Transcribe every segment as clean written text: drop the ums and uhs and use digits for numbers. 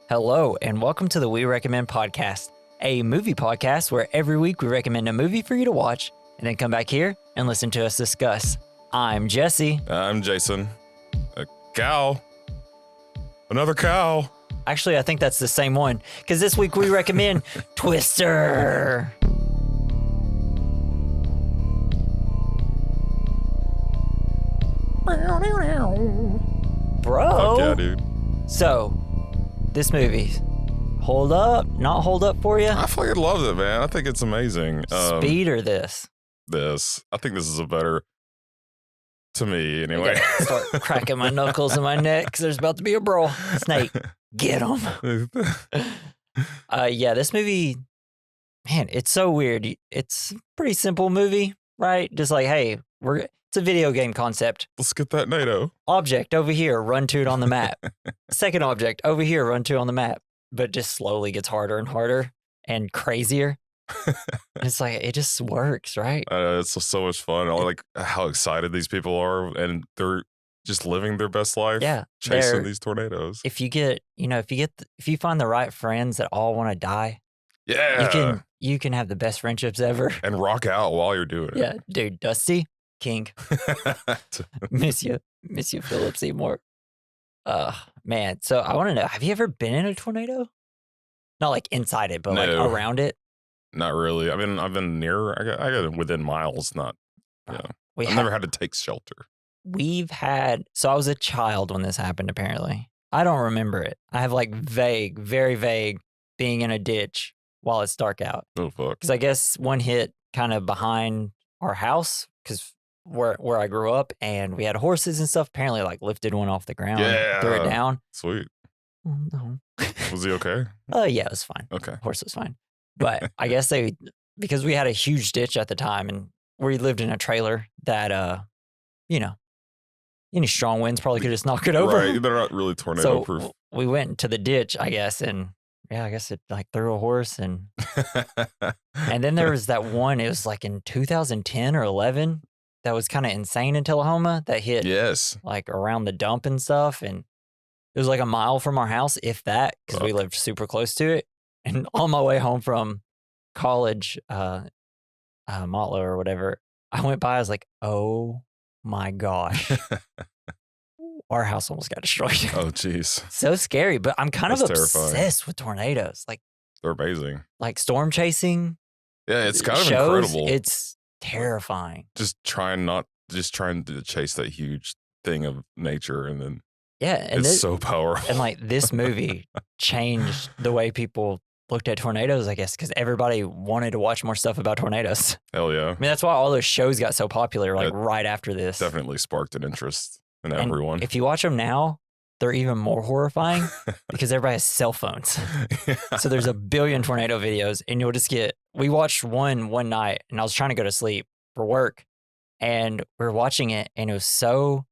Hello, and welcome to the We Recommend podcast, a movie podcast where every week we recommend a movie for you to watch and then come back here and listen to us discuss. I'm Jesse. I'm Jason. A cow. Another cow. Actually, I think that's the same one because this week we recommend Twister. Bro. Fuck yeah, dude. So, this movie, hold up, not hold up for you? I fucking love it, man. I think it's amazing. Speed or this? I think this is a better, to me anyway. Start cracking my knuckles in my neck because there's about to be a brawl. Snake, get him. Yeah, this movie, man, it's so weird. It's a pretty simple movie, right? Just like, hey, it's a video game concept. Let's get that NATO. Object over here, run to it on the map. Second object over here, run to it on the map. But just slowly gets harder and harder and crazier. It's like, it just works, right? It's so much fun. I like how excited these people are, and they're just living their best life. Yeah, chasing these tornadoes. If you find the right friends that all want to die, yeah, you can have the best friendships ever and rock out while you're doing it. Yeah, dude, Dusty King, miss you, Philip Seymour. Man. So I want to know: have you ever been in a tornado? Not like inside it, but like around it. Not really. I've been near. I got within miles. Not. Yeah. I've never had to take shelter. So I was a child when this happened. Apparently, I don't remember it. I have like very vague, being in a ditch while it's dark out. Oh fuck! Because I guess one hit kind of behind our house because where I grew up, and we had horses and stuff. Apparently, like lifted one off the ground, threw it down. Sweet. Oh, no. Was he okay? Yeah, it was fine. Okay. Horse was fine. But I guess because we had a huge ditch at the time, and we lived in a trailer that, any strong winds probably could just knock it over. Right, they're not really tornado proof. So we went to the ditch, I guess, and yeah, I guess it like threw a horse, and then there was that one. It was like in 2010 or 11 that was kind of insane in Tullahoma that hit. Yes, like around the dump and stuff, and it was like a mile from our house, if that, because we lived super close to it. And on my way home from college, Motlow or whatever, I went by. I was like, "Oh my gosh, our house almost got destroyed." Oh jeez, so scary. But I'm kind of terrifying. obsessed with tornadoes. Like they're amazing. Like storm chasing. Yeah, it's kind of incredible. It's terrifying. Just trying to chase that huge thing of nature, and then and it's so powerful. And like this movie changed the way people looked at tornadoes, I guess, because everybody wanted to watch more stuff about tornadoes. Hell yeah. I mean, that's why all those shows got so popular, like right after this. Definitely sparked an interest in everyone. If you watch them now, they're even more horrifying because everybody has cell phones. Yeah. So there's a billion tornado videos, and you'll just we watched one night, and I was trying to go to sleep for work, and we were watching it, and it was so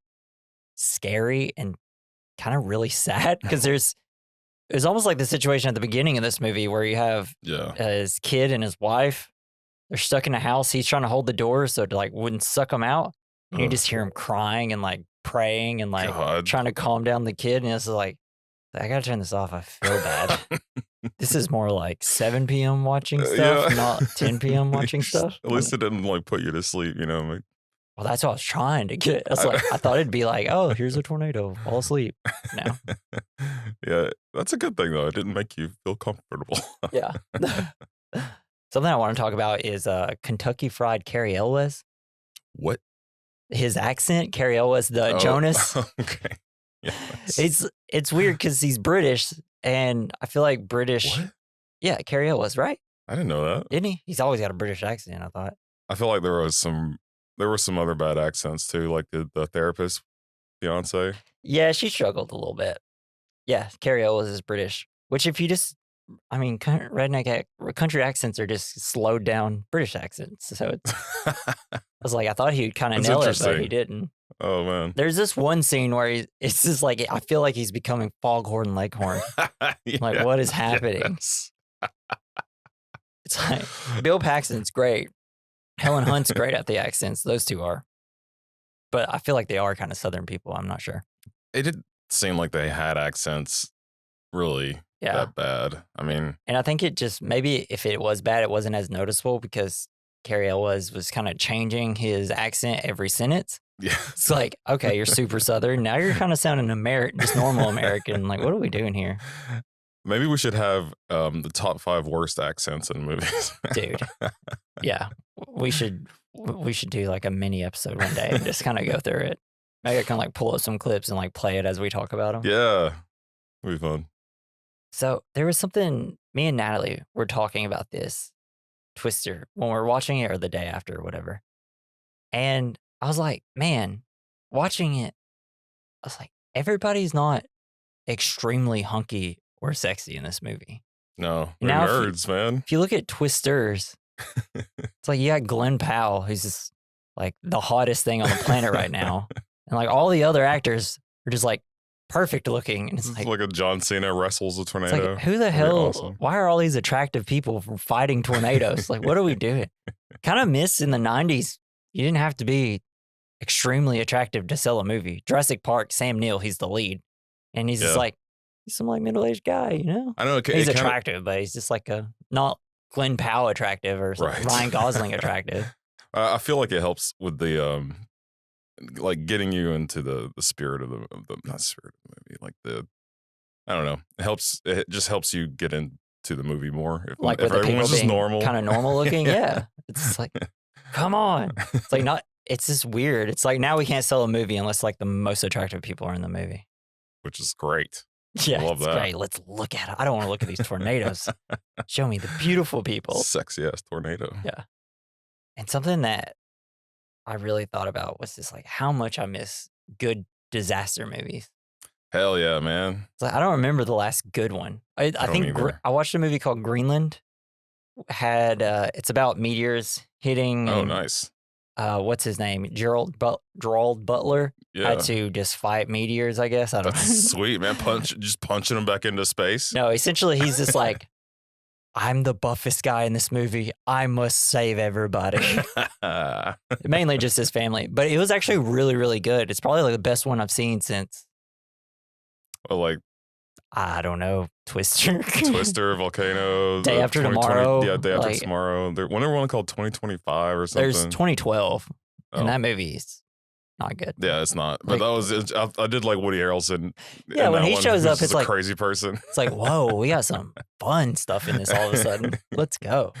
scary and kind of really sad because it was almost like the situation at the beginning of this movie where you have his kid and his wife. They're stuck in a house. He's trying to hold the door so it like wouldn't suck them out. And you just hear him crying and like praying and like trying to calm down the kid. And it's like, I gotta turn this off. I feel bad. This is more like 7 p.m. watching stuff, not 10 p.m. watching stuff. At least it didn't like put you to sleep, Like, well, that's what I was trying to get. I thought it'd be like, oh, here's a tornado. Fall asleep. No. Yeah, that's a good thing, though. It didn't make you feel comfortable. Yeah. Something I want to talk about is Kentucky Fried Cariel Elwes. What? His accent, Cariel Elwes, the Jonas. Okay. Yeah, it's weird because he's British, and I feel like British. What? Yeah, Cariel Elwes, right? I didn't know that. Didn't he? He's always got a British accent, I thought. I feel like there were some other bad accents too, like the therapist fiance. Yeah, she struggled a little bit. Yeah, Cariel Elwes is British, which if you redneck country accents are just slowed down British accents. So I was like, I thought he would kind of nail it, but he didn't. Oh man, there's this one scene where it's just like I feel like he's becoming Foghorn Leghorn. Like what is happening? Yes. It's like Bill Paxton's great. Helen Hunt's great at the accents. Those two are. But I feel like they are kind of Southern people. I'm not sure. It didn't seem like they had accents, really. that bad. I mean, and I think it just, maybe if it was bad, it wasn't as noticeable because Cariel Elwes was kind of changing his accent every sentence. Yeah. It's like, okay, you're super Southern. Now you're kind of sounding just normal American. Like, what are we doing here? Maybe we should have the top 5 worst accents in movies. Dude. Yeah. We should do like a mini episode one day and just kind of go through it. Maybe I can like pull up some clips and like play it as we talk about them. Yeah. It'll be fun. So there was something, me and Natalie were talking about this Twister when we were watching it, or the day after or whatever. And I was like, man, watching it, I was like, everybody's not extremely hunky or sexy in this movie. No, they're nerds, man. If you look at Twisters, it's like you got Glenn Powell, who's just like the hottest thing on the planet right now. And like all the other actors are just like perfect looking. And it's like a John Cena wrestles a tornado. Like, who the hell, why are all these attractive people fighting tornadoes? Like, what are we doing? Kind of miss in the 90s. You didn't have to be extremely attractive to sell a movie. Jurassic Park, Sam Neill, he's the lead. And he's just like, he's some like middle-aged guy, you know? I know. He's attractive, but he's just like not Glenn Powell attractive or Ryan Gosling attractive. I feel like it helps with the, like getting you into the spirit of the not spirit of the movie, like I don't know. It just helps you get into the movie more. If everyone's just normal. Kind of normal looking, yeah. It's like, come on. It's like it's just weird. It's like now we can't sell a movie unless like the most attractive people are in the movie. Which is great. Yeah, it's great. Let's look at it. I don't want to look at these tornadoes. Show me the beautiful people. Sexy ass tornado. Yeah. And something that I really thought about was just like how much I miss good disaster movies. Hell yeah, man. It's like, I don't remember the last good one. I think I watched a movie called Greenland. It's about meteors hitting. Oh, nice. What's his name? Gerald Butler had to just fight meteors, I guess. I don't know. That's sweet, man. Just punching them back into space. No, essentially he's just like, I'm the buffest guy in this movie. I must save everybody. Mainly just his family. But it was actually really, really good. It's probably like the best one I've seen since. Well, like, I don't know, Twister, Volcano, Day After Tomorrow. Yeah, Day After Tomorrow. There's one called 2025 or something. There's 2012, and that movie's not good. Yeah, it's not. But I did like Woody Harrelson. Yeah, when he shows up, it's like a crazy person. It's like, whoa, we got some fun stuff in this all of a sudden. Let's go.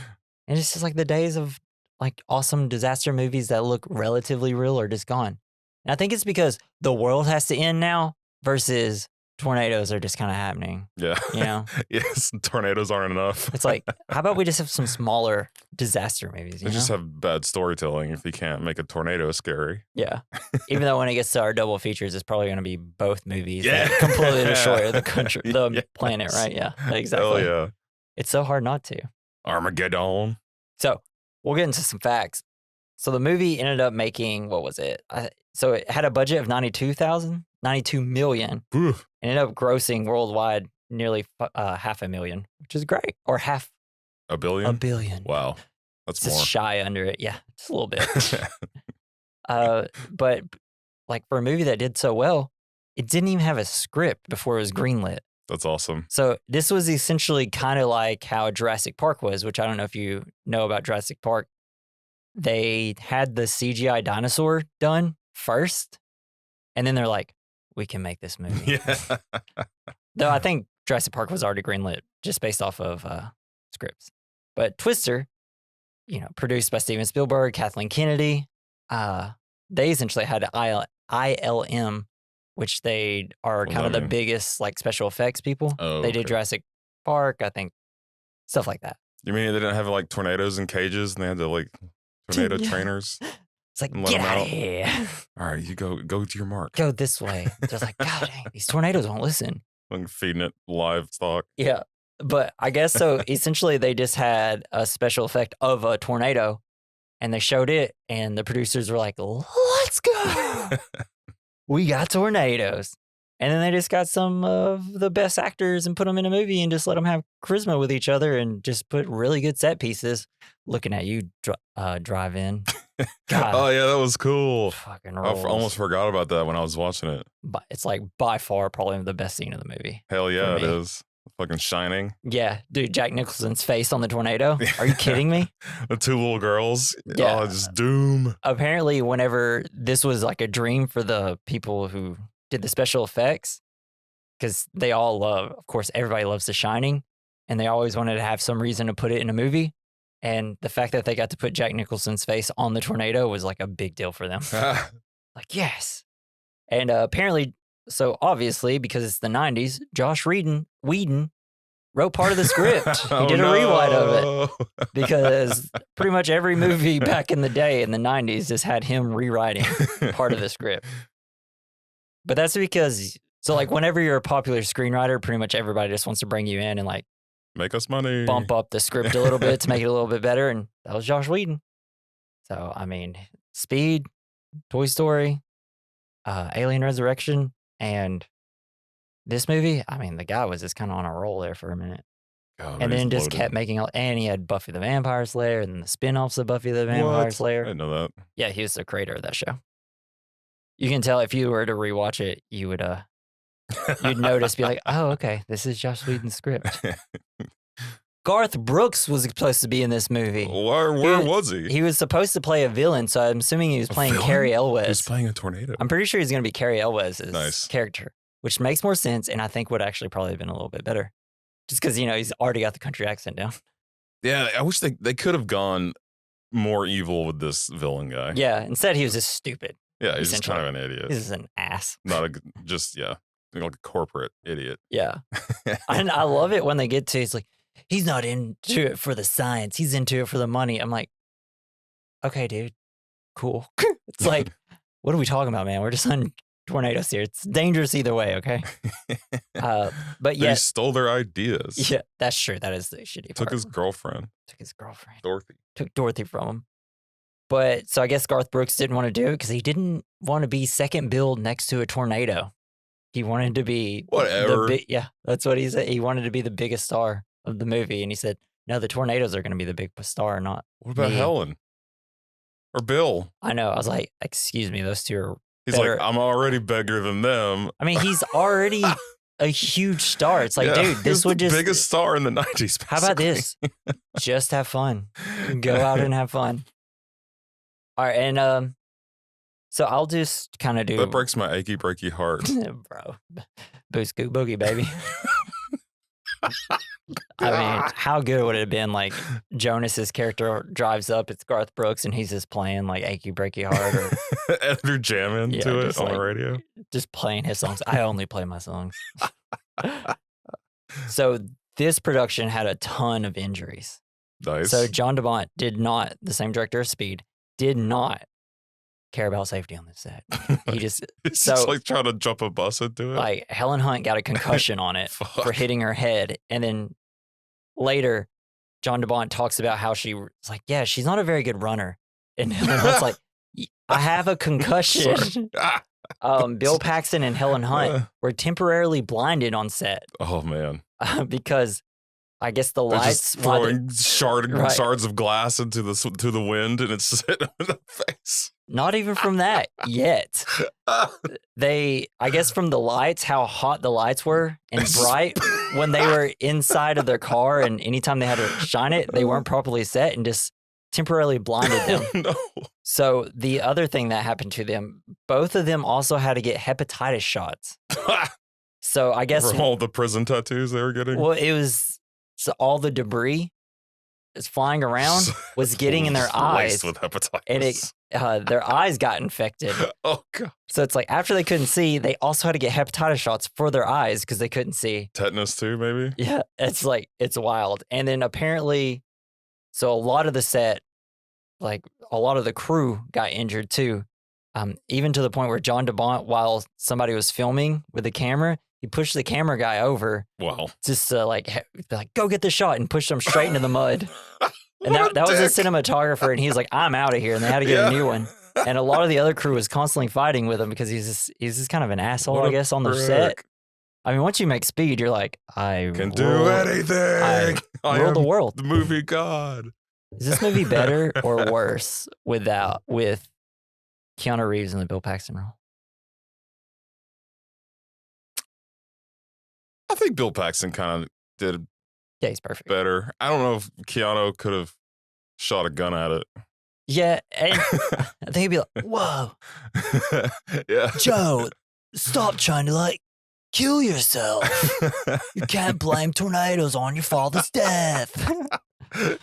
And it's just like the days of like awesome disaster movies that look relatively real are just gone. And I think it's because the world has to end now versus tornadoes are just kind of happening. Yeah. You know? Yes, tornadoes aren't enough. It's like, how about we just have some smaller disaster movies? You just have bad storytelling if you can't make a tornado scary. Yeah. Even though when it gets to our double features, it's probably going to be both movies that completely destroy the country, the planet, right? Yeah, exactly. Hell yeah. It's so hard not to. Armageddon. So we'll get into some facts. So the movie ended up making, what was it? So it had a budget of $92 million. Oof. Ended up grossing worldwide nearly $500,000, which is great. Or $500 million? $1 billion. Wow. That's just more. Shy under it. Yeah, just a little bit. But like for a movie that did so well, it didn't even have a script before it was greenlit. That's awesome. So this was essentially kind of like how Jurassic Park was, which I don't know if you know about Jurassic Park. They had the CGI dinosaur done first, and then they're like, we can make this movie. Yeah. Though I think Jurassic Park was already greenlit just based off of scripts. But Twister, produced by Steven Spielberg, Kathleen Kennedy, they essentially had ILM, which they are kind of the biggest like special effects people. Oh, they did Jurassic Park, I think, stuff like that. You mean they didn't have like tornadoes in cages and they had to like tornado trainers? It's like, get out of here. All right, you go to your mark. Go this way. They're like, God dang, these tornadoes won't listen. Like feeding it livestock. Yeah. But I guess so essentially they just had a special effect of a tornado and they showed it and the producers were like, let's go. We got tornadoes. And then they just got some of the best actors and put them in a movie and just let them have charisma with each other and just put really good set pieces. Looking at you drive in. God, oh, yeah, that was cool. Fucking I rolls. almost forgot about that when I was watching it. But it's like by far probably the best scene of the movie. Hell yeah, it is. Fucking Shining. Yeah, dude, Jack Nicholson's face on the tornado. Are you kidding me? The two little girls. Yeah. Oh, just doom. Apparently, whenever this was like a dream for the people who did the special effects, because they all love, of course, everybody loves The Shining, and they always wanted to have some reason to put it in a movie. And the fact that they got to put Jack Nicholson's face on the tornado was like a big deal for them. Like, yes. And apparently, so obviously, because it's the 90s, Josh Whedon wrote part of the script. He did a rewrite of it because pretty much every movie back in the day in the 90s just had him rewriting part of the script. But that's because, so like whenever you're a popular screenwriter, pretty much everybody just wants to bring you in and like make us money. Bump up the script a little bit to make it a little bit better. And that was Josh Whedon. So, I mean, Speed, Toy Story, Alien Resurrection, and this movie, I mean, the guy was just kind of on a roll there for a minute. God, and then just loaded. kept making, and he had Buffy the Vampire Slayer and the spin-offs of Buffy the Vampire Slayer. I didn't know that. Yeah, he was the creator of that show. You can tell if you were to rewatch it, you would, you'd notice, be like, oh, okay, this is Josh Whedon's script. Garth Brooks was supposed to be in this movie. Where was he? He was supposed to play a villain, so I'm assuming he was playing Cariel Elwes. He was playing a tornado. I'm pretty sure he's going to be Cariel Elwes' Nice. character, which makes more sense, and I think would actually probably have been a little bit better. Just because, he's already got the country accent down. Yeah, I wish they could have gone more evil with this villain guy. Yeah, instead he was just stupid. Yeah, he's just kind of an idiot. He's an ass. Not like a corporate idiot. Yeah. And I love it when they get to, it's like, he's not into it for the science. He's into it for the money. I'm like, okay, dude, cool. It's like, what are we talking about, man? We're just on tornadoes here. It's dangerous either way, okay? But yeah. They stole their ideas. Yeah, that's true. That is the shitty part. Took his girlfriend. Dorothy. Took Dorothy from him. But so I guess Garth Brooks didn't want to do it because he didn't want to be second billed next to a tornado. He wanted to be whatever. Yeah, that's what he said. He wanted to be the biggest star of the movie, and he said, "No, the tornadoes are going to be the big star, not what about me." Helen or Bill?" I know. I was like, "Excuse me, those two are." He's better. Like, I'm already bigger than them. I mean, he's already a huge star. It's like, dude, this would just biggest star in the 90s. Basically. How about this? Just have fun. Go out and have fun. All right, and so I'll just kind of do. That breaks my achy breaky heart, bro. Boost scoot boogie, baby. I mean, how good would it have been? Like Jonas's character drives up, it's Garth Brooks, and he's just playing like "Achy Breaky Heart," or and they're jamming to it on the radio, just playing his songs. I only play my songs. So this production had a ton of injuries. Nice. So Jan De Bont the same director of Speed, did not care about safety on this set. He just it's just like trying to jump a bus into it. Like Helen Hunt got a concussion on it for hitting her head, and then later, Jan De Bont talks about how she was like, "Yeah, she's not a very good runner," and Helen Hunt's like, "I have a concussion." Bill Paxton and Helen Hunt were temporarily blinded on set. Oh man, because I guess the lights throwing shards of glass into the wind, and it's hitting them in the face. Not even from that yet. I guess from the lights, how hot the lights were and bright when they were inside of their car, and anytime they had to shine it, they weren't properly set and just temporarily blinded them. No. So the other thing that happened to them, both of them also had to get hepatitis shots. So I guess for all the prison tattoos they were getting. Well, it was all the debris is flying around was getting in their eyes with hepatitis, and their eyes got infected. Oh god! So it's like after they couldn't see, they also had to get hepatitis shots for their eyes because they couldn't see. Tetanus too, maybe. Yeah, it's wild. And then apparently, so a lot of the set, like a lot of the crew got injured too. Even to the point where Jan De Bont, while somebody was filming with the camera, he pushed the camera guy over. Wow. Just like go get the shot, and pushed him straight into the mud. And that was a cinematographer, and he was like, "I'm out of here," and they had to get a new one. And a lot of the other crew was constantly fighting with him because he's just kind of an asshole, I guess, on the set. I mean, once you make Speed, you're like, I can do anything. I rule the world. The movie god. Is this movie better or worse with Keanu Reeves in the Bill Paxton role? I think Bill Paxton kind of did Yeah, he's perfect. better. I don't know if Keanu could have shot a gun at it. Yeah, and I think he'd be like, "Whoa, Yeah. Joe, stop trying to like kill yourself. You can't blame tornadoes on your father's death."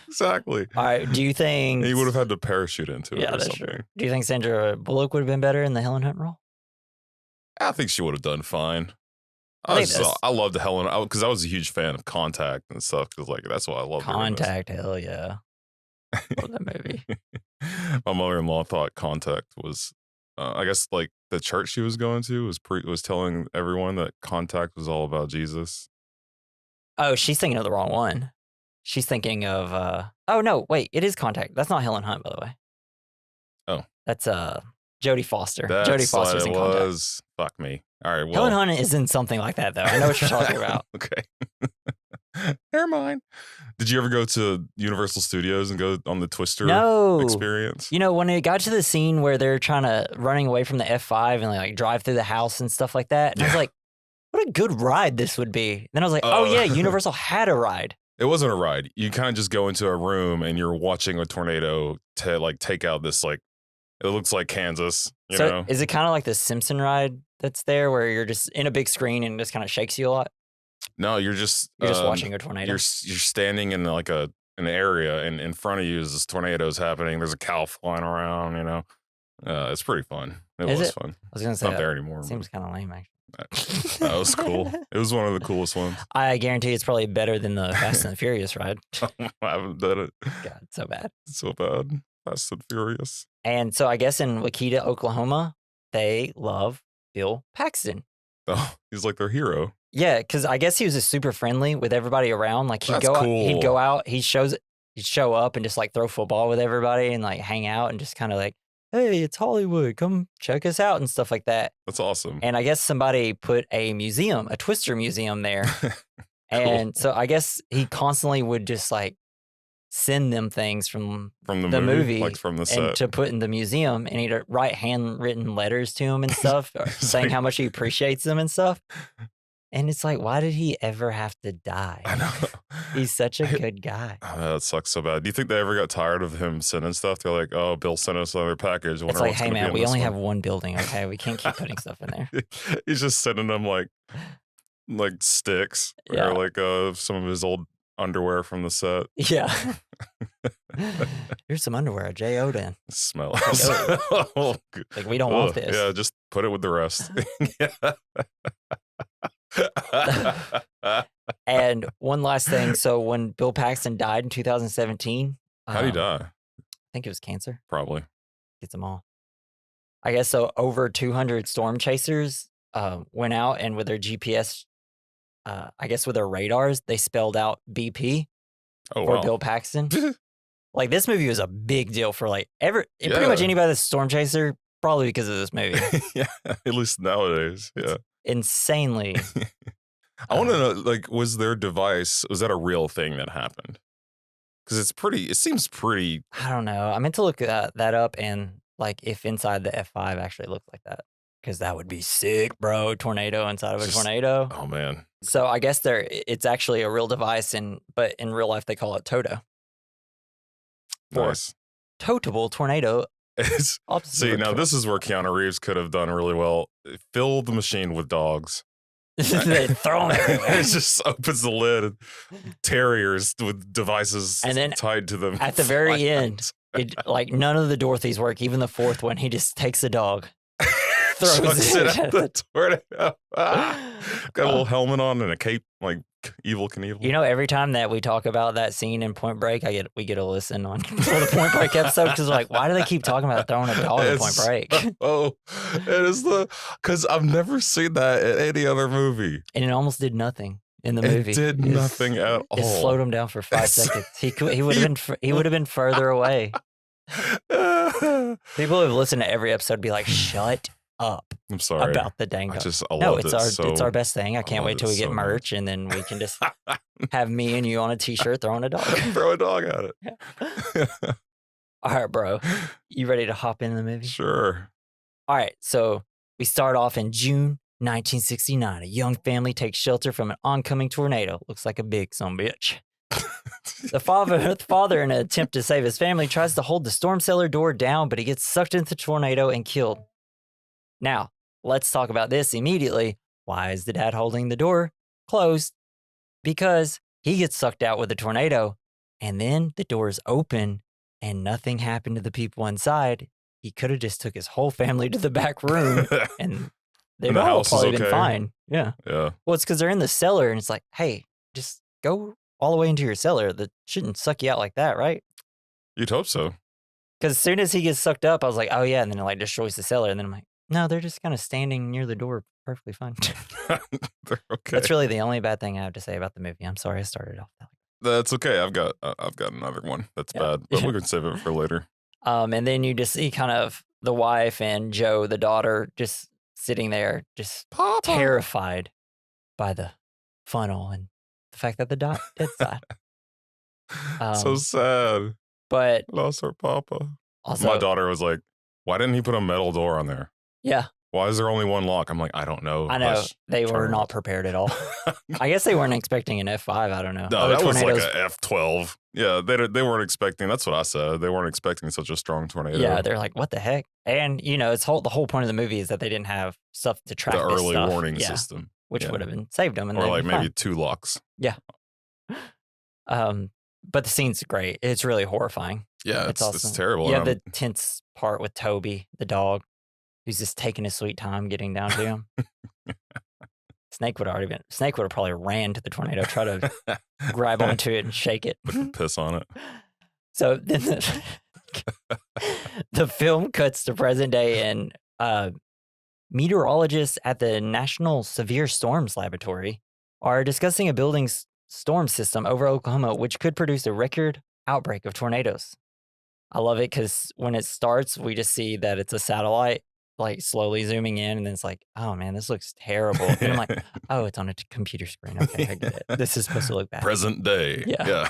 Exactly. All right, do you think He would have had to parachute into it Yeah, or that's something. true. Do you think Sandra Bullock would have been better in the Helen Hunt role? I think she would have done fine. I think this I loved Helen because I was a huge fan of Contact and stuff. Because like that's what I loved. Contact, hell yeah, love that movie. My mother-in-law thought Contact was, I guess, like the church she was going to was telling everyone that Contact was all about Jesus. Oh, she's thinking of the wrong one. She's thinking of oh no, wait, it is Contact. That's not Helen Hunt, by the way. Oh. That's Jodie Foster. That's Jodie Foster's what in it Contact. was. Fuck me. All right, well. Helen Hunt is in something like that though. I know what you're talking about. Okay. Never mind. Did you ever go to Universal Studios and go on the Twister experience? You know, when it got to the scene where they're running away from the F5 and like drive through the house and stuff like that, and I was like, what a good ride this would be. Then I was like, oh yeah, Universal had a ride. It wasn't a ride. You kind of just go into a room and you're watching a tornado to like take out this like, it looks like Kansas, you know? Is it kind of like the Simpson ride that's there where you're just in a big screen and it just kind of shakes you a lot? No, you're just watching a tornado. You're standing in like an area and in front of you is this tornado's happening. There's a cow flying around, you know? It's pretty fun. It was fun. I was going to say, it's not there anymore. Seems kind of lame, actually. That was cool. It was one of the coolest ones. I guarantee it's probably better than the Fast and the Furious ride. I haven't done it. God, so bad. So bad. Fast and Furious. And so I guess in Wakita, Oklahoma, they love Bill Paxton. Oh, he's like their hero. Yeah, because I guess he was just super friendly with everybody around. Like he'd go out, he'd show up and just like throw football with everybody and like hang out and just kind of like, hey, it's Hollywood, come check us out and stuff like that. That's awesome. And I guess somebody put a Twister museum there. And so I guess he constantly would just like send them things from the movie, like from the set, and to put in the museum, and he'd write handwritten letters to him and stuff, saying how much he appreciates them and stuff. And it's like, why did he ever have to die? I know. He's such a good guy. Oh, that sucks so bad. Do you think they ever got tired of him sending stuff? They're like, oh, Bill sent us another package. It's like, hey man, we only have one building, okay? We can't keep putting stuff in there. He's just sending them like sticks or like some of his old underwear from the set. Yeah. Here's some underwear Jay Oden. Smell it. Like, we don't want this. Yeah, just put it with the rest. And one last thing. So when Bill Paxton died in 2017. How'd he die? I think it was cancer. Probably. Gets them all. I guess so. Over 200 storm chasers went out and with their GPS, I guess with their radars, they spelled out BP for Bill Paxton. Like, this movie was a big deal for like pretty much anybody that's storm chaser, probably because of this movie. Yeah, at least nowadays. Yeah. Insanely. I want to know, like, was their device, was that a real thing that happened? Because it seems pretty. I don't know. I meant to look that up and like if inside the F5 actually looked like that. Because that would be sick, bro. Tornado inside of a tornado. Oh, man. So I guess it's actually a real device, but in real life they call it Toto. Nice. Totable tornado. See, now this is where Keanu Reeves could have done really well. Fill the machine with dogs. They throw them everywhere. It just opens the lid and terriers with devices and then tied to them. At the very end, like none of the Dorothys work. Even the fourth one, he just takes a dog, throws it at the tornado. Got a little helmet on and a cape, like Evel Knievel. You know, every time that we talk about that scene in Point Break, we get a listen on the Point Break episode because like, why do they keep talking about throwing a dog in Point Break? It is because I've never seen that in any other movie, and it almost did nothing in the movie. It did nothing at all. It slowed him down for 5 seconds. He would have been further away. People who have listened to every episode be like, shut up. I'm sorry about the dang dog. It's our best thing. I can't wait till we get merch and then we can just have me and you on a t-shirt throwing a dog. Throw a dog at it. Yeah. All right, bro. You ready to hop into the movie? Sure. All right. So we start off in June 1969, a young family takes shelter from an oncoming tornado. Looks like a big sumbitch. The father, in an attempt to save his family, tries to hold the storm cellar door down, but he gets sucked into the tornado and killed. Now, let's talk about this immediately. Why is the dad holding the door closed? Because he gets sucked out with the tornado, and then the door is open, and nothing happened to the people inside. He could have just took his whole family to the back room, and they'd all probably been fine. Yeah. Yeah. Well, it's because they're in the cellar, and it's like, hey, just go all the way into your cellar. That shouldn't suck you out like that, right? You'd hope so. Because as soon as he gets sucked up, I was like, oh yeah, and then it like destroys the cellar, and then I'm like, no, they're just kind of standing near the door, perfectly fine. They're okay. That's really the only bad thing I have to say about the movie. I'm sorry I started off that way. That's okay. I've got another one that's bad, but we can save it for later. And then you just see kind of the wife and Joe, the daughter, just sitting there, just Papa. terrified by the funnel and the fact that the dead died. So sad. But lost our papa. Also, my daughter was like, "Why didn't he put a metal door on there? Yeah. Why is there only one lock?" I'm like, I don't know. I know. They were not prepared at all. I guess they weren't expecting an F5. I don't know. No, that was like an F12. Yeah, they weren't expecting. That's what I said. They weren't expecting such a strong tornado. Yeah, they're like, what the heck? And, you know, the whole point of the movie is that they didn't have stuff to track the early stuff. warning system. Which would have been saved them. And or like maybe fine. 2 locks. Yeah. But the scene's great. It's really horrifying. Yeah, it's awesome. It's terrible. You have the tense part with Toby, the dog, who's just taking his sweet time getting down to him. Snake would have probably ran to the tornado, try to grab onto it and shake it. Piss on it. So then the film cuts to present day, and meteorologists at the National Severe Storms Laboratory are discussing a building's storm system over Oklahoma, which could produce a record outbreak of tornadoes. I love it because when it starts, we just see that it's a satellite like slowly zooming in, and then it's like, oh man, this looks terrible. And I'm like, oh, it's on a computer screen. Okay, I get it. This is supposed to look bad. Present day. Yeah.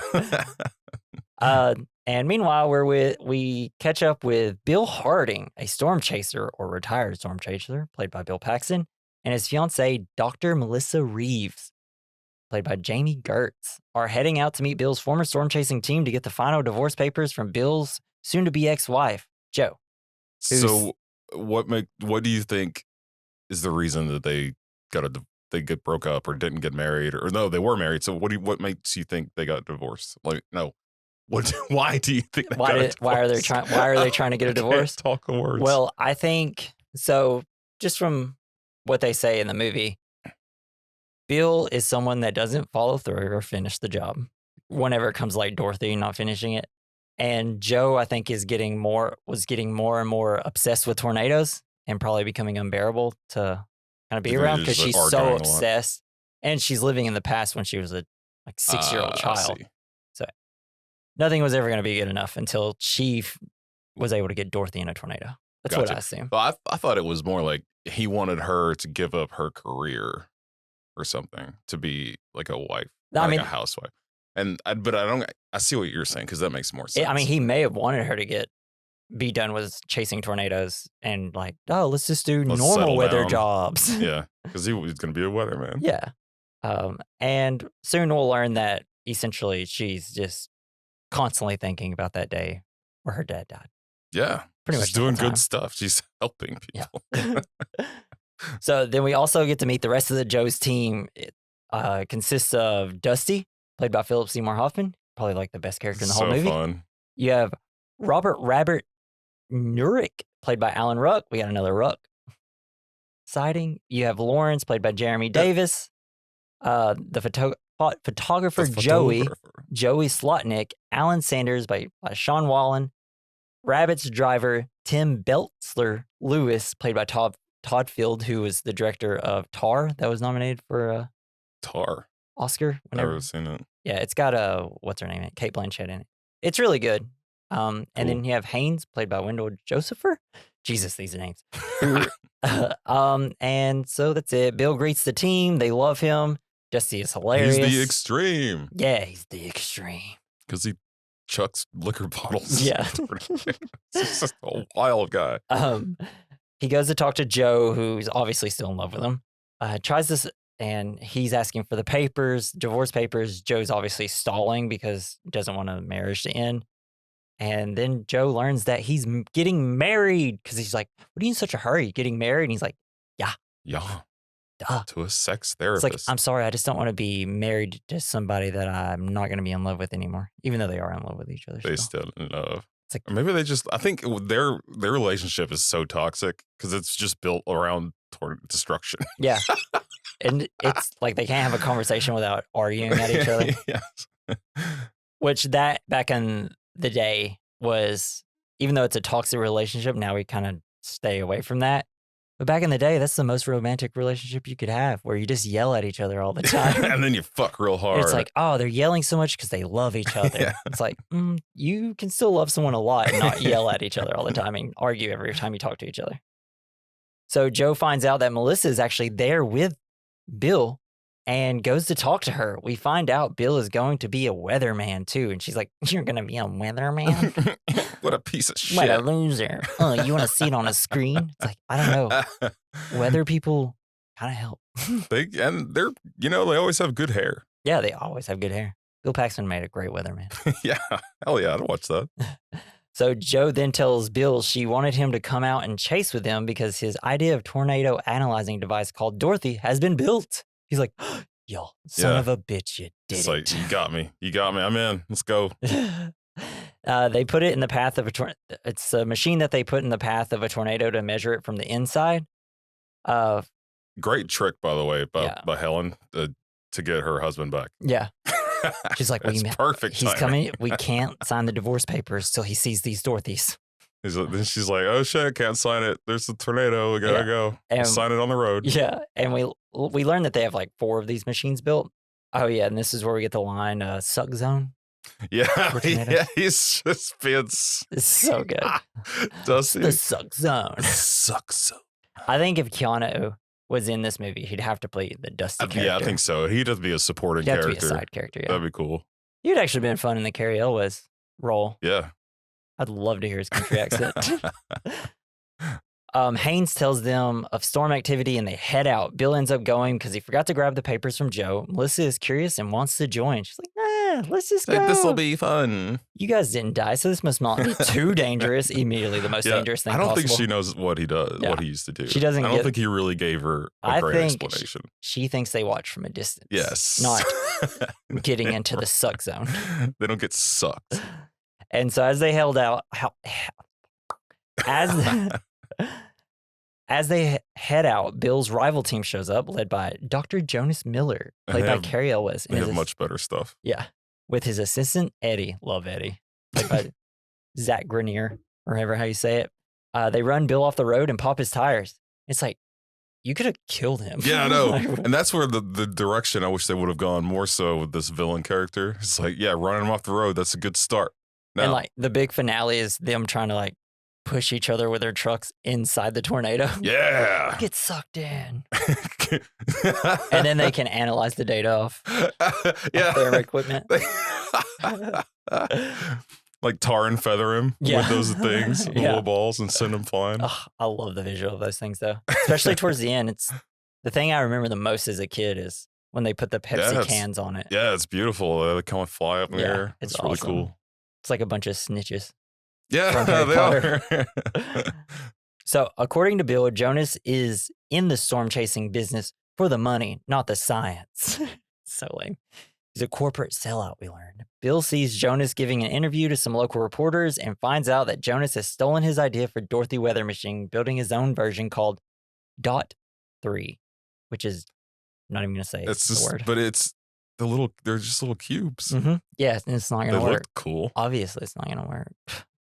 And meanwhile, we catch up with Bill Harding, a storm chaser or retired storm chaser, played by Bill Paxton, and his fiancee, Dr. Melissa Reeves, played by Jamie Gertz, are heading out to meet Bill's former storm chasing team to get the final divorce papers from Bill's soon-to-be ex-wife, Jo. So what do you think is the reason that they get broke up or didn't get married, or no, they were married? So what makes you think they got divorced? Like, no. Why do you think why are they trying to get a divorce? Talk words. Well, I think so. Just from what they say in the movie, Bill is someone that doesn't follow through or finish the job whenever it comes like Dorothy not finishing it. And Jo, I think, was getting more and more obsessed with tornadoes and probably becoming unbearable to kind of be around because she's so obsessed. And she's living in the past when she was a 6-year-old child. So nothing was ever going to be good enough until she was able to get Dorothy in a tornado. That's what I assume. Well, I thought it was more like he wanted her to give up her career or something to be like a wife, a housewife. But I see what you're saying because that makes more sense. I mean, he may have wanted her to be done with chasing tornadoes and like, oh, let's just do normal weather jobs. Yeah, because he was going to be a weatherman. Yeah. And soon we'll learn that essentially she's just constantly thinking about that day where her dad died. Yeah. Pretty much she's doing good stuff. She's helping people. Yeah. So then we also get to meet the rest of the Joe's team. It consists of Dusty, played by Philip Seymour Hoffman, probably like the best character in the whole movie. Fun. You have Robert Nurick, played by Alan Ruck. We got another Ruck sighting. You have Lawrence, played by Jeremy Davis. The photographer Joey Slotnick. Alan Sanders by Sean Wallen. Rabbit's driver Tim Beltzler Lewis, played by Todd Field, who was the director of Tar, that was nominated for a Tar Oscar. Never seen it. Yeah, it's got what's her name in it? Kate Blanchett in it. It's really good. And then you have Haynes, played by Wendell Josepher. Jesus, these are names. And so that's it. Bill greets the team. They love him. Dusty is hilarious. He's the extreme. Yeah, he's the extreme. Because he chucks liquor bottles. Yeah. He's just a wild guy. He goes to talk to Jo, who's obviously still in love with him. tries this, and he's asking for the papers, divorce papers. Joe's obviously stalling because he doesn't want a marriage to end. And then Joe learns that he's getting married because he's like, "What are you in such a hurry? Getting married?" And he's like, "Yeah, duh." To a sex It's therapist. like, I'm sorry, I just don't want to be married to somebody that I'm not going to be in love with anymore, even though they are in love with each other. They still in love. It's like, Or maybe they just. I think their relationship is so toxic because it's just built around destruction. yeah. And it's like they can't have a conversation without arguing at each other. Yes. Which that back in the day was, even though it's a toxic relationship, now we kind of stay away from that. But back in the day, that's the most romantic relationship you could have, where you just yell at each other all the time. And then you fuck real hard. It's like, oh, they're yelling so much because they love each other. Yeah. It's like, you can still love someone a lot and not yell at each other all the time and argue every time you talk to each other. So Joe finds out that Melissa is actually there with Bill and goes to talk to her. We find out Bill is going to be a weatherman too. And she's like, "You're going to be a weatherman? What a piece of shit. What a loser. Oh, you want to see it on a screen?" It's like, I don't know. Weather people kind of help. They're they always have good hair. Yeah, they always have good hair. Bill Paxton made a great weatherman. Yeah. Hell yeah, I'd watch that. So Joe then tells Bill she wanted him to come out and chase with him because his idea of tornado analyzing device called Dorothy has been built. He's like, "Yo, son of a bitch, you did It's it." like, you got me. I'm in. Let's go. They put it in the path of a tornado. It's a machine that they put in the path of a tornado to measure it from the inside. Great trick, by the way, by Helen to get her husband back. Yeah. She's like, That's perfect. He's timing. coming. We can't sign the divorce papers till he sees these Dorothys. Then she's like, "Oh shit, can't sign it. There's a tornado. We gotta go. And, sign it on the road." Yeah, and we learned that they have like 4 of these machines built. Oh yeah, and this is where we get the line "suck zone." Yeah, he's just being. It's so good. Dusty. The suck zone. Suck zone. I think if Keanu was in this movie, he'd have to play the Dusty character. Yeah, I think so. He'd have to be a supporting character. He'd have to be a side character. Yeah, that'd be cool. He'd actually been fun in the Cariel Elwes role. Yeah. I'd love to hear his country accent. Haynes tells them of storm activity and they head out. Bill ends up going because he forgot to grab the papers from Joe. Melissa is curious and wants to join. She's like, let's just go. This will be fun. You guys didn't die, so this must not be too dangerous. Immediately the most dangerous thing possible. I don't think she knows what he does, what he used to do. She doesn't I don't think he really gave her a great explanation. She thinks they watch from a distance. Yes. Not getting into the suck zone. They don't get sucked. And so as they held out, as they head out, Bill's rival team shows up, led by Dr. Jonas Miller, played by Cariel Elwes. They have much better stuff. Yeah. With his assistant, Eddie. Love Eddie. Played by Zach Grenier, or however how you say it. They run Bill off the road and pop his tires. It's like, you could have killed him. Yeah, I know. And that's where the direction I wish they would have gone more so with this villain character. It's like, yeah, running him off the road, that's a good start. No. And like the big finale is them trying to like push each other with their trucks inside the tornado. Yeah. Get sucked in. And then they can analyze the data off their equipment. Like tar and feather him with those things, little balls, and send him flying. Oh, I love the visual of those things though. Especially towards the end. It's the thing I remember the most as a kid is when they put the Pepsi cans on it. Yeah, it's beautiful. They kind of fly up in the air. It's really awesome. Cool. It's like a bunch of snitches. Yeah, they are. So, according to Bill, Jonas is in the storm chasing business for the money, not the science. So lame. He's a corporate sellout, we learned. Bill sees Jonas giving an interview to some local reporters and finds out that Jonas has stolen his idea for Dorothy Weather Machine, building his own version called Dot 3, which is not even going to say the word. But they're just little cubes. Mm-hmm. Yeah, it's not going to work. They look cool. Obviously, it's not going to work.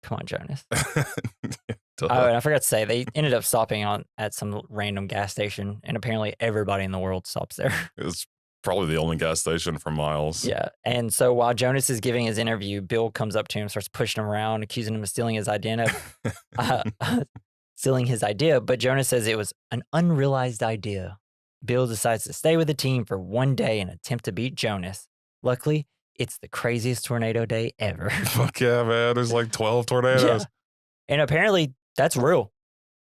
Come on, Jonas. And I forgot to say, they ended up stopping at some random gas station, and apparently everybody in the world stops there. It's probably the only gas station for miles. Yeah. And so while Jonas is giving his interview, Bill comes up to him, starts pushing him around, accusing him of stealing his idea. But Jonas says it was an unrealized idea. Bill decides to stay with the team for one day and attempt to beat Jonas. Luckily, it's the craziest tornado day ever. Fuck yeah, man. There's like 12 tornadoes. Yeah. And apparently that's real.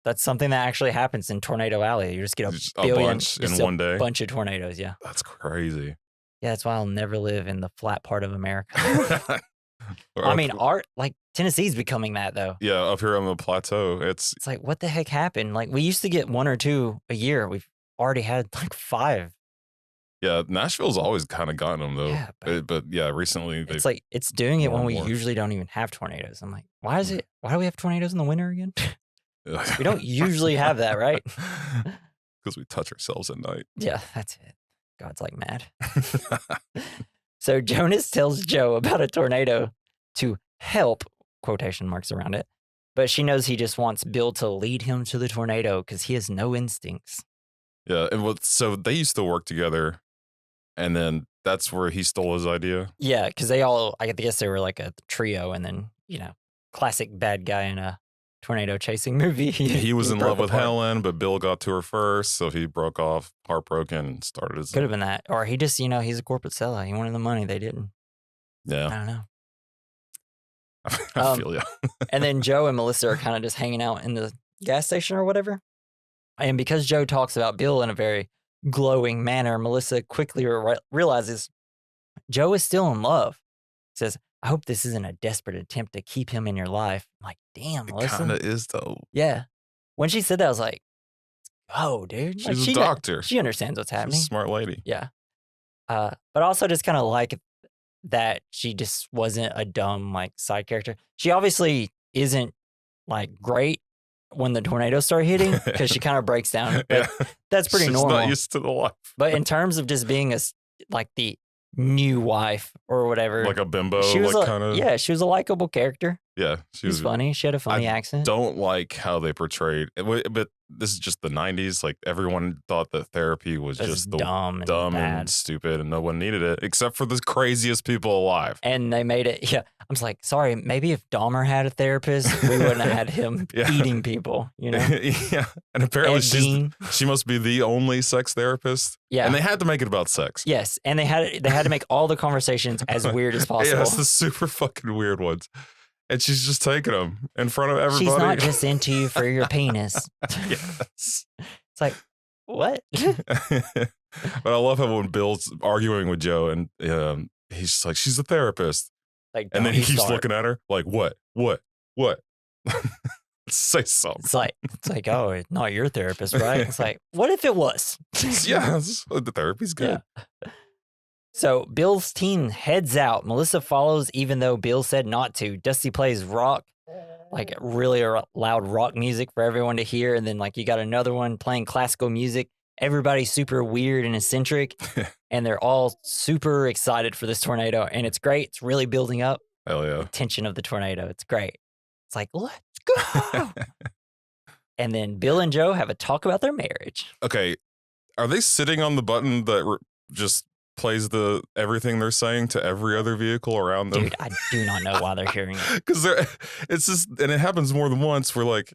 That's something that actually happens in Tornado Alley. You just get Just a billion, bunch in one day. bunch of tornadoes. Yeah. That's crazy. Yeah. That's why I'll never live in the flat part of America. Or I up- mean, like Tennessee's becoming that though. yeah, up here on the plateau, it's It's like, what the heck happened? Like we used to get 1 or 2 a year. We've already had like 5. yeah. Nashville's always kind of gotten them though. Yeah, But yeah, recently It's like it's doing it more when and we more. usually don't even have tornadoes. I'm like, why do we have tornadoes in the winter again? We don't usually have that, right? Because we touch ourselves at night. Yeah, that's it. God's like mad. So Jonas tells Joe about a tornado to help, quotation marks around it, but she knows he just wants Bill to lead him to the tornado because he has no instincts. Yeah, and so they used to work together, and then that's where he stole his idea. Yeah, because I guess they were like a trio, and then, classic bad guy in a tornado chasing movie. He was in broke love with apart. Helen, but Bill got to her first, so he broke off, heartbroken, and started his. Could have been that. Or he just, he's a corporate seller. He wanted the money. They didn't. I Yeah, don't know. I feel you. And then Joe and Melissa are kind of just hanging out in the gas station or whatever. And because Joe talks about Bill in a very glowing manner, Melissa quickly realizes Joe is still in love. Says, I hope this isn't a desperate attempt to keep him in your life. I'm like, damn, It Melissa. kind of is though. Yeah. When she said that, I was like, oh, dude. Like, She's a doctor. She understands what's She's a happening. smart lady. Yeah. But also just kind of like that she just wasn't a dumb like side character. She obviously isn't like great when the tornadoes start hitting because she kind of breaks down. But that's pretty She's normal. not used to the life. But in terms of just being like the new wife or whatever, Like a bimbo, she was like kind of. yeah, she was a likable character. Yeah, She was funny. She had a funny accent. Don't like how they portrayed, but this is just the '90s. Like everyone thought that therapy was That's just dumb dumb bad. and stupid, and no one needed it except for the craziest people alive. And they made it. Yeah, I was like, sorry, maybe if Dahmer had a therapist, we wouldn't have had him eating people. Yeah, and apparently she must be the only sex therapist. Yeah, and they had to make it about sex. Yes, and they had to make all the conversations as weird as possible. Yeah, it's the super fucking weird ones. And she's just taking them in front of everybody. She's not just into you for your penis. Yes. It's like, what? But I love how when Bill's arguing with Joe and he's just like, she's a therapist. Like, and then he keeps looking at her like, what? Say something. It's like, oh, it's not your therapist, right? It's like, what if it was? Yeah, the therapy's good. Yeah. So Bill's team heads out. Melissa follows even though Bill said not to. Dusty plays rock, like really loud rock music for everyone to hear. And then like you got another one playing classical music. Everybody's super weird and eccentric. And they're all super excited for this tornado. And it's great. It's really building up. Hell yeah. The tension of the tornado. It's great. It's like, let's go. And then Bill and Joe have a talk about their marriage. Okay. Are they sitting on the button that just plays everything they're saying to every other vehicle around them? Dude, I do not know why they're hearing it. Because it's just, and it happens more than once. We're like,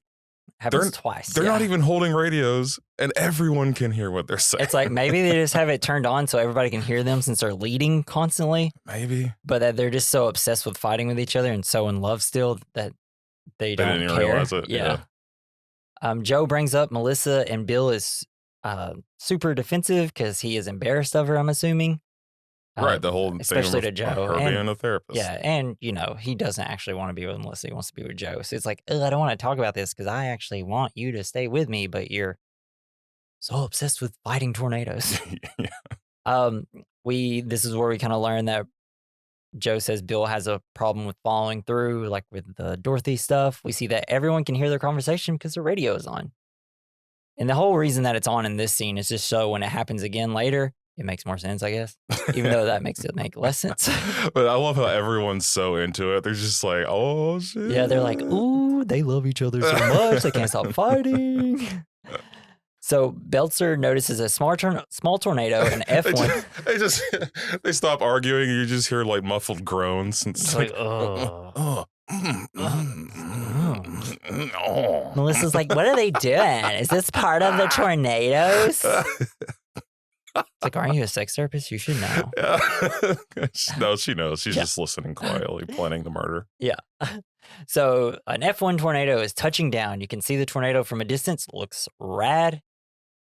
happens twice. They're not even holding radios, and everyone can hear what they're saying. It's like maybe they just have it turned on so everybody can hear them since they're leading constantly. Maybe, but that they're just so obsessed with fighting with each other and so in love still that they don't didn't care. Realize it. Yeah. Joe brings up Melissa, and Bill is super defensive because he is embarrassed of her, I'm assuming. Right, the whole especially thing to Joe. Her being a therapist. Yeah, and he doesn't actually want to be with Melissa. He wants to be with Joe. So it's like, I don't want to talk about this because I actually want you to stay with me, but you're so obsessed with fighting tornadoes. Yeah. This is where we kind of learn that Joe says Bill has a problem with following through, like with the Dorothy stuff. We see that everyone can hear their conversation because the radio is on. And the whole reason that it's on in this scene is just so when it happens again later, it makes more sense, I guess, even though that makes it make less sense. But I love how everyone's so into it. They're just like, oh, shit. Yeah, they're like, ooh, they love each other so much. They can't stop fighting. So Belzer notices a small tornado, an F1. They stop arguing, and you just hear like muffled groans. And it's like, Melissa's like, what are they doing? Is this part of the tornadoes? like, aren't you a sex therapist? You should know. Yeah. No, she knows. She's just listening quietly, planning the murder. Yeah. So an F1 tornado is touching down. You can see the tornado from a distance. Looks rad.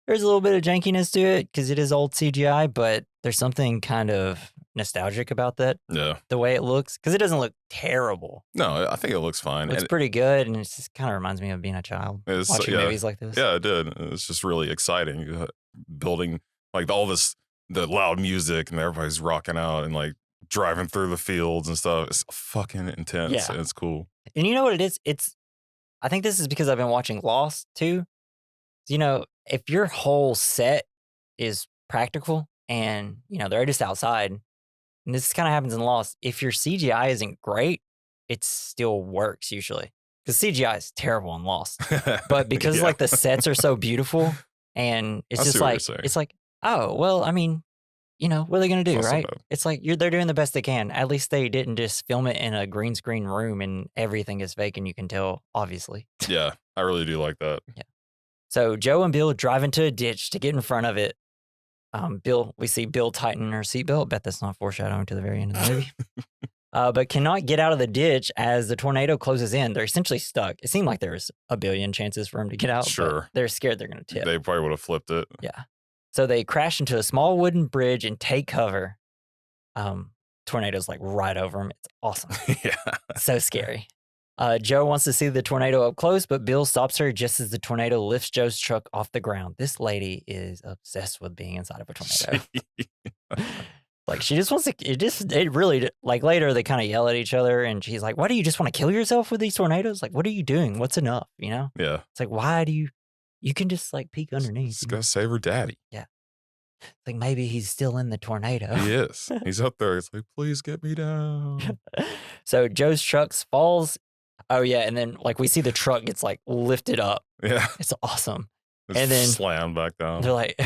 There's a little bit of jankiness to it because it is old CGI, but there's something kind of nostalgic about that. Yeah. The way it looks, because it doesn't look terrible. No, I think it looks fine. It looks pretty good, and it just kind of reminds me of being a child watching movies like this. Yeah, it did. It's just really exciting. Building like the loud music, and everybody's rocking out and like driving through the fields and stuff. It's fucking intense. Yeah. And it's cool. And you know what it is? I think this is because I've been watching Lost too. You know, if your whole set is practical and, you know, they're just outside, and this kind of happens in Lost, if your CGI isn't great, it still works usually. Because CGI is terrible in Lost. But because like the sets are so beautiful and it's just like, it's like, oh, well, I mean, you know, what are they going to do, right? It's like they're doing the best they can. At least they didn't just film it in a green screen room and everything is fake and you can tell, obviously. Yeah, I really do like that. Yeah. So Joe and Bill drive into a ditch to get in front of it. We see Bill tighten her seatbelt. Bet that's not foreshadowing to the very end of the movie. But cannot get out of the ditch as the tornado closes in. They're essentially stuck. It seemed like there was a billion chances for them to get out. Sure. They're scared they're going to tip. They probably would have flipped it. Yeah. So they crash into a small wooden bridge and take cover. Tornado's like right over them. It's awesome. Yeah. So scary. Joe wants to see the tornado up close, but Bill stops her just as the tornado lifts Joe's truck off the ground. This lady is obsessed with being inside of a tornado. Like she just wants to, it really, like later they kind of yell at each other and she's like, why do you just want to kill yourself with these tornadoes? Like, what are you doing? What's enough? You know? Yeah. It's like, why do you can just like peek underneath. Just gotta save her daddy. Yeah. It's like maybe he's still in the tornado. He is. He's up there. It's like, please get me down. So Joe's truck falls. Oh yeah, and then like we see the truck gets like lifted up. Yeah, it's awesome. It's and then slammed back down. They're like,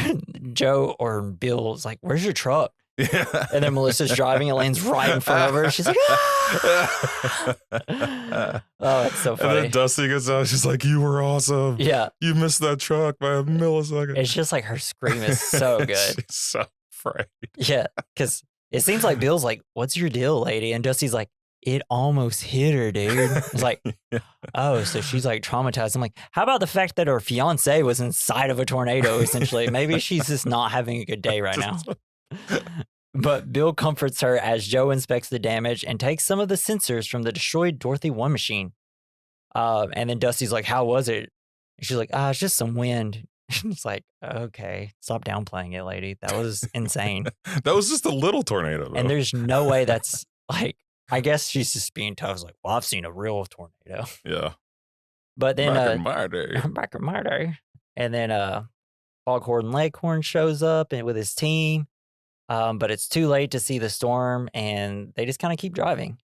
Joe or Bill's like, "Where's your truck?" Yeah, and then Melissa's driving. It lands right in front of her. She's like, "Ah!" Oh, it's so funny. And then Dusty gets out. She's like, "You were awesome. Yeah, you missed that truck by a millisecond." It's just like her scream is so good. She's so afraid. Yeah, because it seems like Bill's like, "What's your deal, lady?" And Dusty's like, it almost hit her, dude. It's like, oh, so she's like traumatized. I'm like, how about the fact that her fiance was inside of a tornado, essentially? Maybe she's just not having a good day right now. But Bill comforts her as Joe inspects the damage and takes some of the sensors from the destroyed Dorothy 1 machine. And then Dusty's like, how was it? And she's like, it's just some wind. It's like, okay, stop downplaying it, lady. That was insane. That was just a little tornado, though. And there's no way that's like, I guess she's just being tough. It's like, well, I've seen a real tornado. Yeah. But then back in my day. Back in my day. And then Foghorn Leghorn shows up and with his team. But it's too late to see the storm and they just kind of keep driving.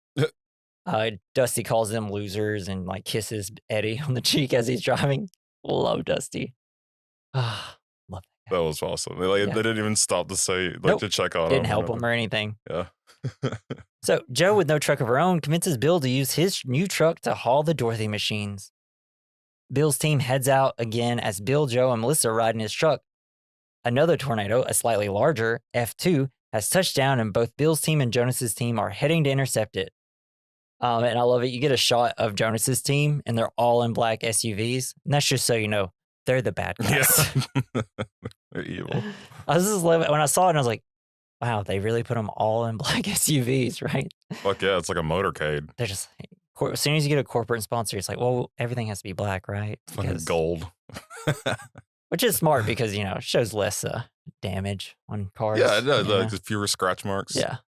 Dusty calls them losers and like kisses Eddie on the cheek as he's driving. Love Dusty. Love that guy. That was awesome. They didn't even stop to say, to check on him. Didn't help him or anything. Yeah. So Joe, with no truck of her own, convinces Bill to use his new truck to haul the Dorothy machines. Bill's team heads out again as Bill, Joe, and Melissa ride in his truck. Another tornado, a slightly larger, F2, has touched down and both Bill's team and Jonas's team are heading to intercept it. And I love it. You get a shot of Jonas's team and they're all in black SUVs. And that's just so you know, they're the bad guys. Yeah. They're evil. I was just when I saw it, and I was like, wow, they really put them all in black SUVs, right? Fuck yeah, it's like a motorcade. They're just like, as soon as you get a corporate sponsor, it's like, well, everything has to be black, right? Fucking gold. Which is smart because, you know, it shows less damage on cars. Yeah, it does. Like fewer scratch marks. Yeah.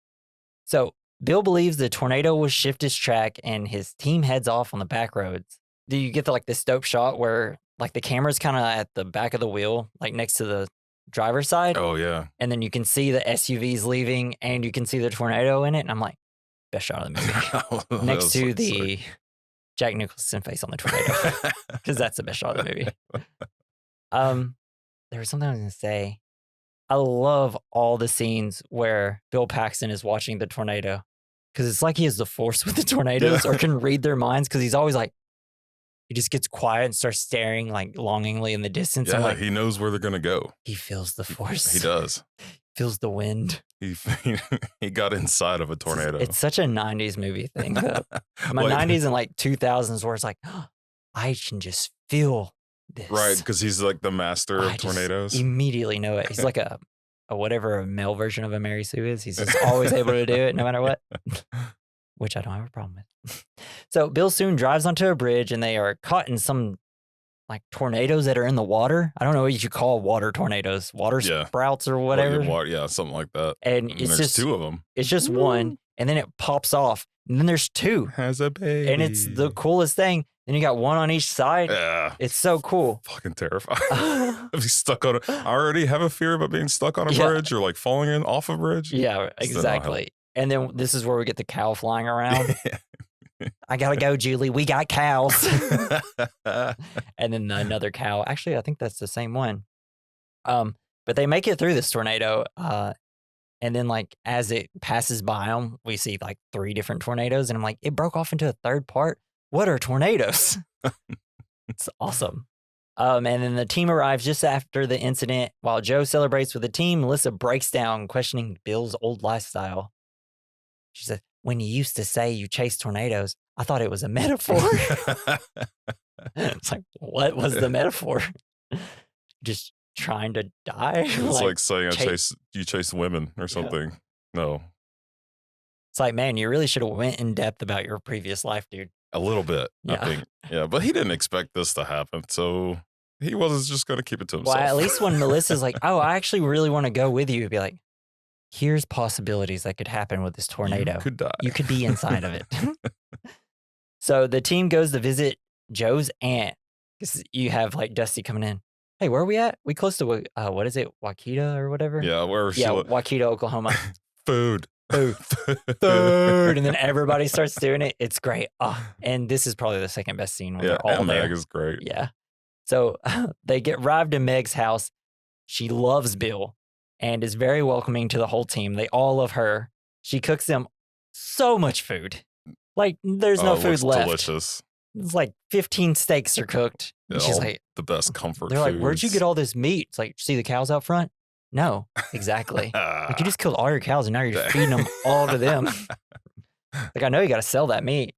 So Bill believes the tornado will shift his track and his team heads off on the back roads. Do you get this dope shot where like the camera's kind of at the back of the wheel, like next to the driver's side? Oh, yeah. And then you can see the SUVs leaving and you can see the tornado in it. And I'm like, best shot of the movie. Next to the Jack Nicholson face on the tornado. Because that's the best shot of the movie. There was something I was going to say. I love all the scenes where Bill Paxton is watching the tornado. Because it's like he has the force with the tornadoes or can read their minds. Because he's always like, he just gets quiet and starts staring like longingly in the distance. Yeah, I'm like, he knows where they're gonna go. he feels the force. He does. Feels the wind. He got inside of a tornado. It's such a 90s movie thing. My Like- 90s and like 2000s where it's like, oh, I can just feel this. Right, because he's like the master I of just tornadoes. immediately know it. He's like a whatever a male version of a Mary Sue is. He's just always able to do it no matter what, which I don't have a problem with. So Bill soon drives onto a bridge and they are caught in some like tornadoes that are in the water. I don't know what you should call water tornadoes, water Yeah. sprouts or whatever. Yeah, something like that. And And it's there's just 2 of them. It's just one, and then it pops off, and then there's 2, Has a baby. and it's the coolest thing. Then you got one on each side. Yeah. It's so cool. Fucking terrifying. If he's stuck on I already have a fear about being stuck on a Yeah. bridge or like falling in off a bridge. Yeah, This does not help. exactly. And then this is where we get the cow flying around. I gotta go, Julie. We got cows. And then another cow. Actually, I think that's the same one. But they make it through this tornado. And then like as it passes by them, we see like 3 different tornadoes. And I'm like, it broke off into a third part. What are tornadoes? It's awesome. And then the team arrives just after the incident. While Joe celebrates with the team, Melissa breaks down, questioning Bill's old lifestyle. She said, when you used to say you chase tornadoes, I thought it was a metaphor. It's like, what was the metaphor? Just trying to die? It's like saying chase- you chase women or something. No, It's like, man, you really should have went in depth about your previous life, dude. a little bit, Yeah. I think. Yeah, but he didn't expect this to happen, so he wasn't just going to keep it to himself. Well, at least when Melissa's like, oh, I actually really want to go with you, it'd be like, here's possibilities that could happen with this tornado. You could die. You could be inside of it. So the team goes to visit Joe's aunt. Because you have like Dusty coming in. Hey, where are we at? We close to, what is it? Wakita or whatever? Yeah, where she Wakita, Oklahoma. food. Food. Food. And then everybody starts doing it. It's great. Oh, and this is probably the second best scene when Yeah, they're all and there. Meg is great. Yeah. So they arrive to Meg's house. She loves Bill and is very welcoming to the whole team. They all love her. She cooks them so much food. Like there's no it food looks left. delicious. It's like 15 steaks are cooked. Yeah, And she's all like, the best comfort they're like, where'd you foods. get all this meat? It's like, see the cows out front? No, exactly. Like you just killed all your cows and now you're feeding them all to them. Like I know you got to sell that meat.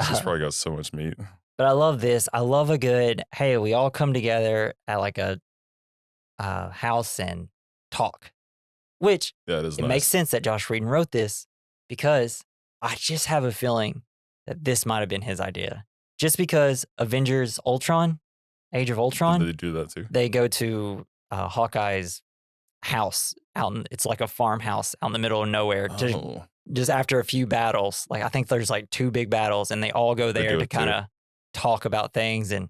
She's probably got so much meat. But I love this. I love a good, hey, we all come together at like a house and talk, which Yeah, it is it nice. makes sense that Josh Whedon wrote this because I just have a feeling that this might have been his idea. Just because Avengers Ultron, Age of Ultron, Did they do that too? they go to Hawkeye's house it's like a farmhouse out in the middle of nowhere Oh, just after a few battles. Like I think there's like 2 big battles and they all go They there do to it too. kind of talk about things and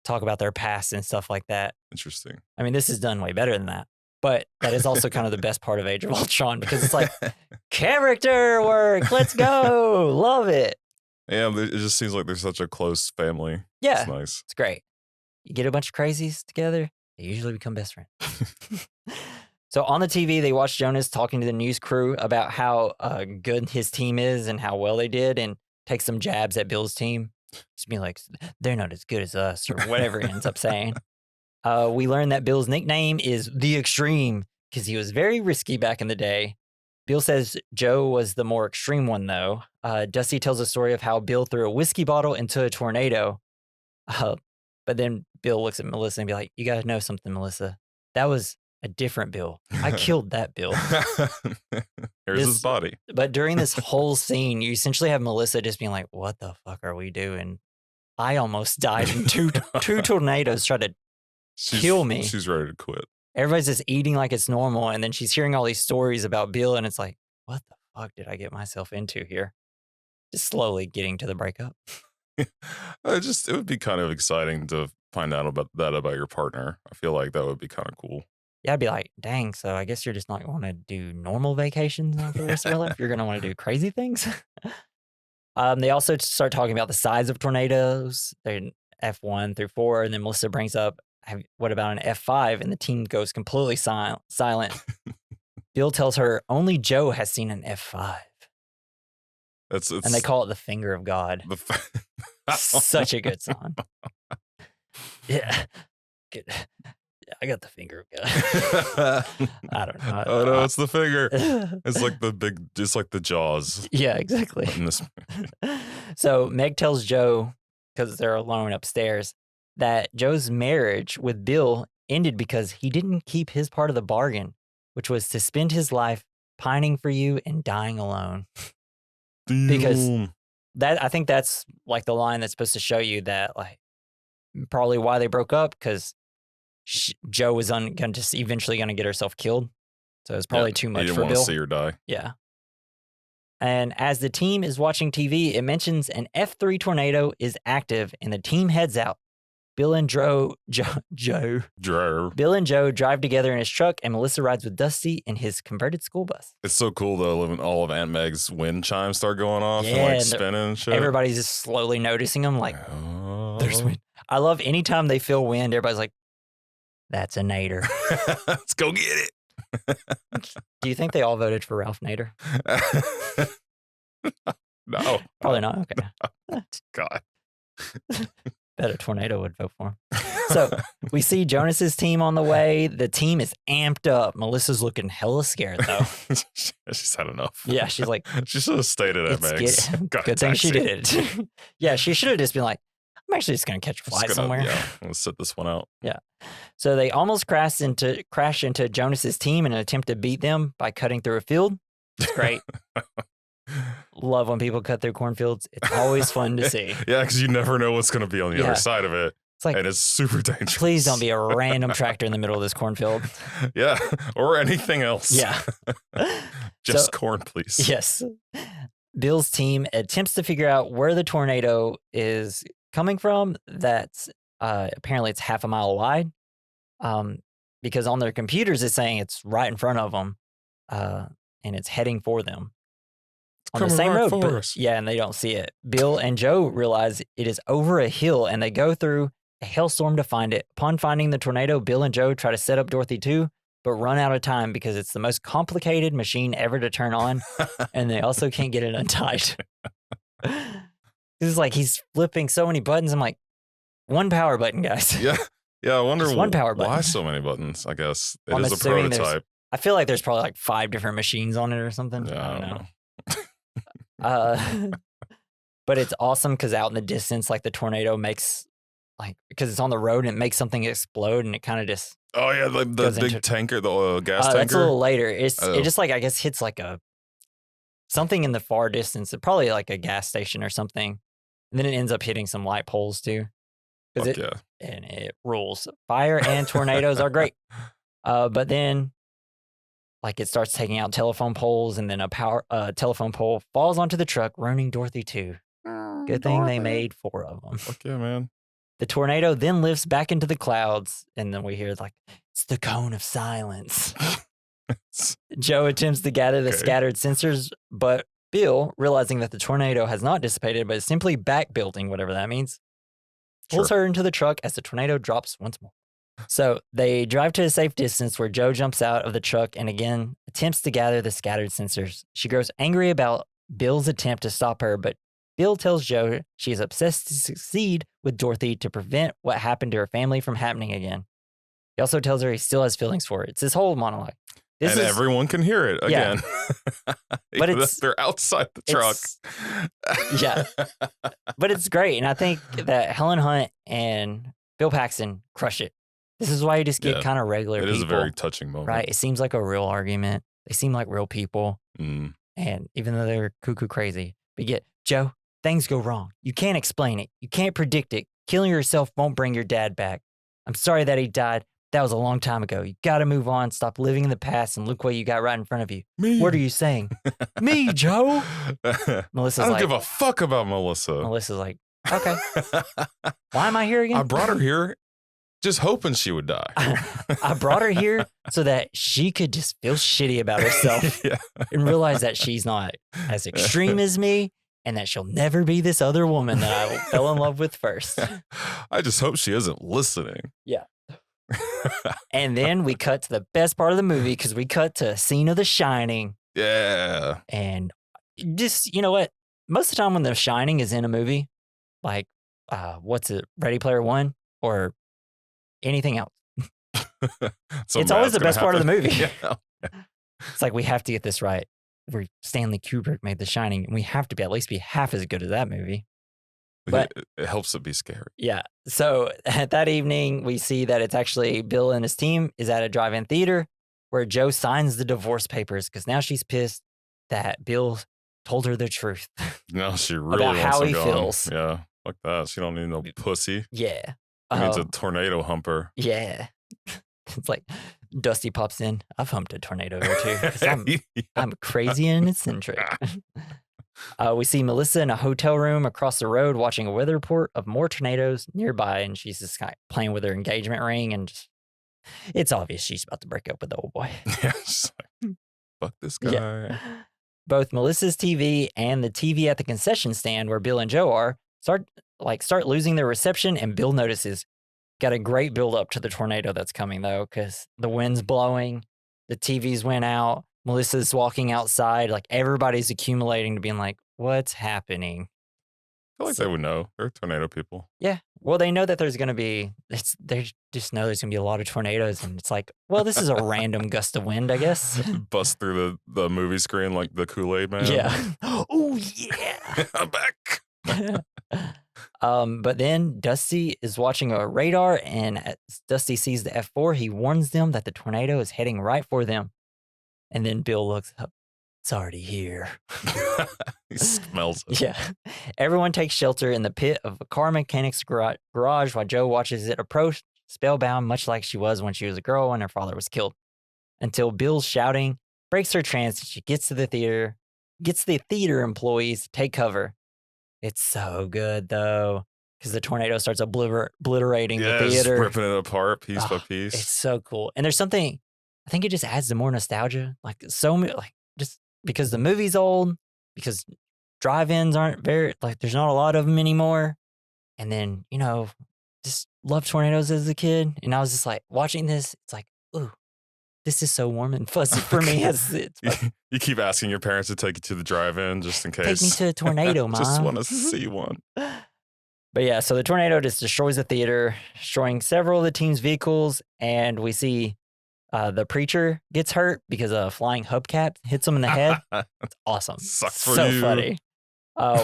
talk about their past and stuff like that. interesting. I mean, this is done way better than that, but that is also kind of the best part of Age of Ultron because it's like character work. Let's go. Love it. Yeah, it just seems like they're such a close family. Yeah, It's nice. it's great. You get a bunch of crazies together, they usually become best friends. So on the TV, they watch Jonas talking to the news crew about how good his team is and how well they did and take some jabs at Bill's team. Just being like, they're not as good as us or whatever he ends up saying. We learn that Bill's nickname is The Extreme because he was very risky back in the day. Bill says Joe was the more extreme one, though. Dusty tells a story of how Bill threw a whiskey bottle into a tornado. But then Bill looks at Melissa and be like, you got to know something, Melissa. That was a different Bill. I killed that Bill. Here's his body. But during this whole scene, you essentially have Melissa just being like, what the fuck are we doing? I almost died in two tornadoes tried to kill me. She's ready to quit. Everybody's just eating like it's normal. And then she's hearing all these stories about Bill. And it's like, what the fuck did I get myself into here? Just slowly getting to the breakup. It would be kind of exciting to find out about your partner. I feel like that would be kind of cool. Yeah, I'd be like, dang, so I guess you're just not going to do normal vacations for the rest of your life. You're going to want to do crazy things. They also start talking about the size of tornadoes. They're F1 through 4. And then Melissa brings up, what about an F5? And the team goes completely silent. Bill tells her only Joe has seen an F5. And they call it the Finger of God. Such a good song. Yeah. Good. Yeah, I got the finger of God. I don't know. Oh no, it's the finger. It's like just like the Jaws. Yeah, exactly. In this So Meg tells Joe, because they're alone upstairs, that Joe's marriage with Bill ended because he didn't keep his part of the bargain, which was to spend his life pining for you and dying alone. Because I think that's like the line that's supposed to show you that, like, probably why they broke up, because Joe was eventually going to get herself killed. So it was probably too much for Bill. He didn't want to see her die. Yeah. And as the team is watching TV, it mentions an F3 tornado is active and the team heads out. Bill and Joe drive together in his truck, and Melissa rides with Dusty in his converted school bus. It's so cool though, when all of Aunt Meg's wind chimes start going off and like spinning and shit. Everybody's just slowly noticing them, like, there's wind. I love anytime they feel wind, everybody's like, that's a Nader. Let's go get it. Do you think they all voted for Ralph Nader? No. Probably not. Okay. No. God. Bet a tornado would vote for him. So we see Jonas's team on the way. The team is amped up. Melissa's looking hella scared, though. She's had enough. Yeah, she's like... She should have stayed at Max. Good thing she did it. Yeah, she should have just been like, I'm actually just going to catch a flight somewhere. Yeah, let's sit this one out. Yeah. So they almost crash into Jonas's team in an attempt to beat them by cutting through a field. It's great. Love when people cut through cornfields. It's always fun to see. Yeah, because you never know what's going to be on the other side of it. It's like, and it's super dangerous. Please don't be a random tractor in the middle of this cornfield. Yeah, or anything else. Yeah. Just corn, please. Yes. Bill's team attempts to figure out where the tornado is coming from. That's apparently it's half a mile wide, because on their computers it's saying it's right in front of them, and it's heading for them on the same road. But, yeah, and they don't see it. Bill and Joe realize it is over a hill, and they go through a hailstorm to find it. Upon finding the tornado, Bill and Joe try to set up Dorothy too, but run out of time because it's the most complicated machine ever to turn on, and they also can't get it untied. It's like he's flipping so many buttons. I'm like, one power button, guys. Yeah. Yeah, I wonder one power button. Why so many buttons, I guess. It is a prototype. I feel like there's probably like 5 different machines on it or something. Yeah, I don't know. But it's awesome because out in the distance, like the tornado makes, like, because it's on the road and it makes something explode and it kind of just... Oh, yeah, like the big tanker, the oil gas tanker. That's a little later. It just like, I guess, hits like something in the far distance, probably like a gas station or something. And then it ends up hitting some light poles too. And it rules. Fire and tornadoes are great. But then, like, it starts taking out telephone poles, and then a telephone pole falls onto the truck, ruining Dorothy too. Good thing they made 4 of them. Fuck yeah, man. The tornado then lifts back into the clouds, and then we hear, like, it's the cone of silence. Joe attempts to gather the scattered sensors, but Bill, realizing that the tornado has not dissipated, but is simply back building, whatever that means, pulls her into the truck as the tornado drops once more. So they drive to a safe distance where Joe jumps out of the truck and again attempts to gather the scattered sensors. She grows angry about Bill's attempt to stop her, but Bill tells Joe she is obsessed to succeed with Dorothy to prevent what happened to her family from happening again. He also tells her he still has feelings for her. It's this whole monologue. Everyone can hear it again. Yeah. But they're outside the truck. Yeah. But it's great. And I think that Helen Hunt and Bill Paxton crush it. This is why you just get kind of regular people. It is a very touching moment. Right? It seems like a real argument. They seem like real people. Mm. And even though they're cuckoo crazy. But yet, Joe, things go wrong. You can't explain it. You can't predict it. Killing yourself won't bring your dad back. I'm sorry that he died. That was a long time ago. You got to move on. Stop living in the past and look what you got right in front of you. Me. What are you saying? Me, Joe? Melissa's I don't give a fuck about Melissa. Melissa's like, okay. Why am I here again? I brought her here just hoping she would die. I brought her here so that she could just feel shitty about herself and realize that she's not as extreme as me and that she'll never be this other woman that I fell in love with first. I just hope she isn't listening. Yeah. And then we cut to the best part of the movie because we cut to a scene of The Shining. Yeah. And just, you know what? most of the time when The Shining is in a movie, like, what's it, Ready Player One or anything else, it's always the best part of the movie. Yeah. It's like, we have to get this right. Stanley Kubrick made The Shining, and we have to at least be half as good as that movie. But it helps it be scary. yeah. So at that evening, we see that it's actually Bill and his team is at a drive-in theater where Joe signs the divorce papers because now she's pissed that Bill told her the truth. No, she really about wants how him he gone. feels. Yeah, like that. She don't need no pussy. Yeah. She needs a tornado humper. Yeah. It's like Dusty pops in. I've humped a tornado or two because I'm crazy and eccentric. We see Melissa in a hotel room across the road watching a weather report of more tornadoes nearby, and she's just kind of playing with her engagement ring, and just, it's obvious she's about to break up with the old boy. Yeah, she's like, fuck this guy. Yeah. Both Melissa's TV and the TV at the concession stand where Bill and Joe are start losing their reception, and Bill notices. Got a great build up to the tornado that's coming though, because the wind's blowing, the TVs went out, Melissa's walking outside, like everybody's accumulating to being like, what's happening? I feel like they would know. They're tornado people. Yeah. Well, they know that there's going to be, they just know there's going to be a lot of tornadoes. And it's like, well, this is a random gust of wind, I guess. Bust through the movie screen like the Kool-Aid man. Yeah. Oh, yeah. I'm back. But then Dusty is watching a radar, and as Dusty sees the F4, he warns them that the tornado is heading right for them. And then Bill looks up. It's already here. He smells it. Yeah. Everyone takes shelter in the pit of a car mechanic's garage while Joe watches it approach, spellbound, much like she was when she was a girl and her father was killed. Until Bill's shouting breaks her trance, and she gets the theater employees to take cover. It's so good, though, because the tornado starts obliterating the theater. Ripping it apart piece by piece. It's so cool. And there's something, I think it just adds to more nostalgia. Like, just because the movie's old, because drive-ins aren't there's not a lot of them anymore. And then, just loved tornadoes as a kid. And I was just like, watching this, it's like, ooh, this is so warm and fuzzy for me. You keep asking your parents to take you to the drive-in just in case. Take me to a tornado, Mom. Just want to see one. But yeah, so the tornado just destroys the theater, destroying several of the team's vehicles. And we see the preacher gets hurt because a flying hubcap hits him in the head. It's awesome. Sucks for so you. Funny.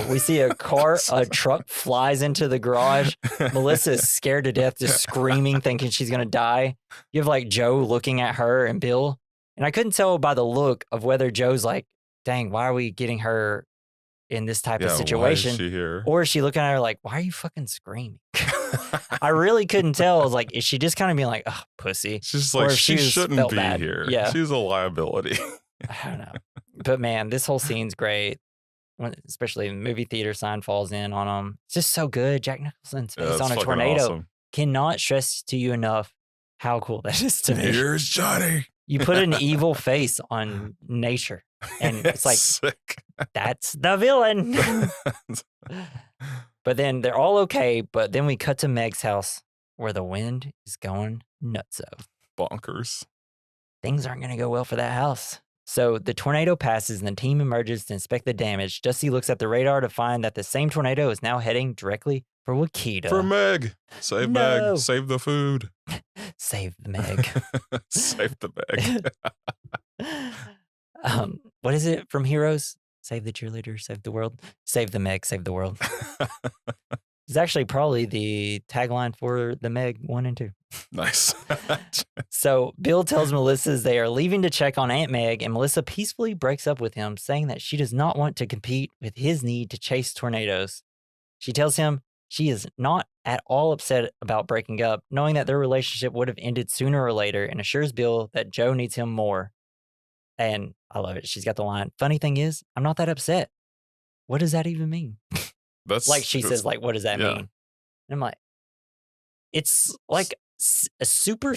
We see a truck flies into the garage. Melissa is scared to death, just screaming, thinking she's going to die. You have like Joe looking at her and Bill. And I couldn't tell by the look of whether Joe's like, dang, why are we getting her in this type of situation? Why is she here? Or is she looking at her like, why are you fucking screaming? I really couldn't tell. I was like, is she just kind of being like, oh, pussy? She's like, she shouldn't be here. Yeah. She's a liability. I don't know. But man, this whole scene's great. Especially the movie theater sign falls in on them. It's just so good. Jack Nicholson's face on a tornado. Awesome. Cannot stress to you enough how cool that is to me. Here's Johnny. You put an evil face on nature, and it's like, sick. That's the villain. But then they're all okay. But then we cut to Meg's house where the wind is going nutso. Bonkers. Things aren't going to go well for that house. So the tornado passes and the team emerges to inspect the damage. Dusty looks at the radar to find that the same tornado is now heading directly for Wakita. For Meg. Save Meg. Save the food. Save the Meg. Save the Meg. What is it from Heroes? Save the cheerleader, save the world. Save the Meg, save the world. It's actually probably the tagline for the Meg 1 and 2. Nice. So Bill tells Melissa they are leaving to check on Aunt Meg, and Melissa peacefully breaks up with him, saying that she does not want to compete with his need to chase tornadoes. She tells him she is not at all upset about breaking up, knowing that their relationship would have ended sooner or later, and assures Bill that Joe needs him more. And I love it. She's got the line, funny thing is, I'm not that upset. What does that even mean? She says, like, what does that mean? And I'm like, it's like a super,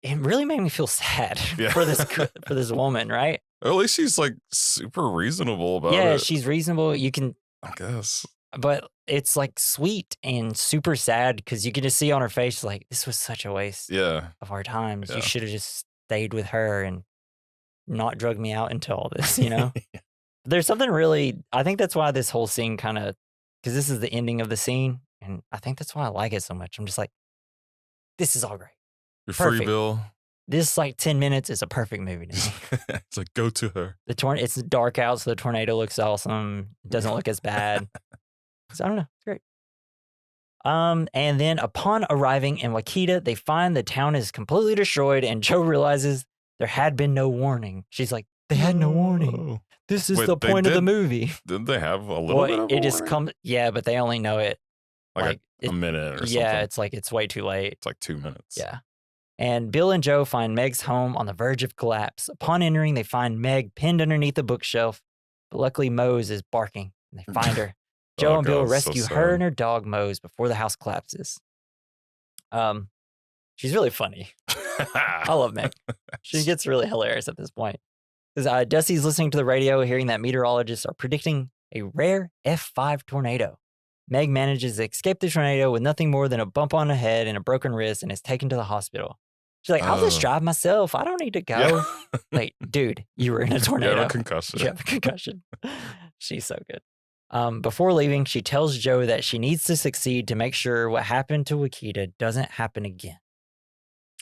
it really made me feel sad for this woman, right? At least she's like super reasonable about it. Yeah, she's reasonable. You can, I guess. But it's like sweet and super sad because you can just see on her face, like, this was such a waste of our times. You should have just stayed with her and not drug me out into all this, There's something really, I think that's why this whole scene kind of, because this is the ending of the scene, and I think that's why I like it so much. I'm just like, this is all great. You're free, Perfect. Bill. This like 10 minutes is a perfect movie to me. It's like, go to her. It's dark out, so the tornado looks awesome. It doesn't look as bad. So I don't know. It's great. And then upon arriving in Wakita, they find the town is completely destroyed, and Joe realizes there had been no warning. She's like, they had no warning. This is the point of the movie. Didn't they have a little bit of it just comes, yeah, but they only know it like a minute or something. Yeah, it's like it's way too late. It's like 2 minutes. Yeah. And Bill and Joe find Meg's home on the verge of collapse. Upon entering, they find Meg pinned underneath a bookshelf, but luckily Mose is barking, and they find her. Joe and Bill rescue her and her dog Mose before the house collapses. She's really funny. I love Meg. She gets really hilarious at this point. Because Dusty's listening to the radio, hearing that meteorologists are predicting a rare F5 tornado. Meg manages to escape the tornado with nothing more than a bump on the head and a broken wrist, and is taken to the hospital. She's like, I'll just drive myself. I don't need to go. Yeah. Like, dude, you were in a tornado. You have a concussion. You have a concussion. She's so good. Before leaving, she tells Joe that she needs to succeed to make sure what happened to Wakita doesn't happen again.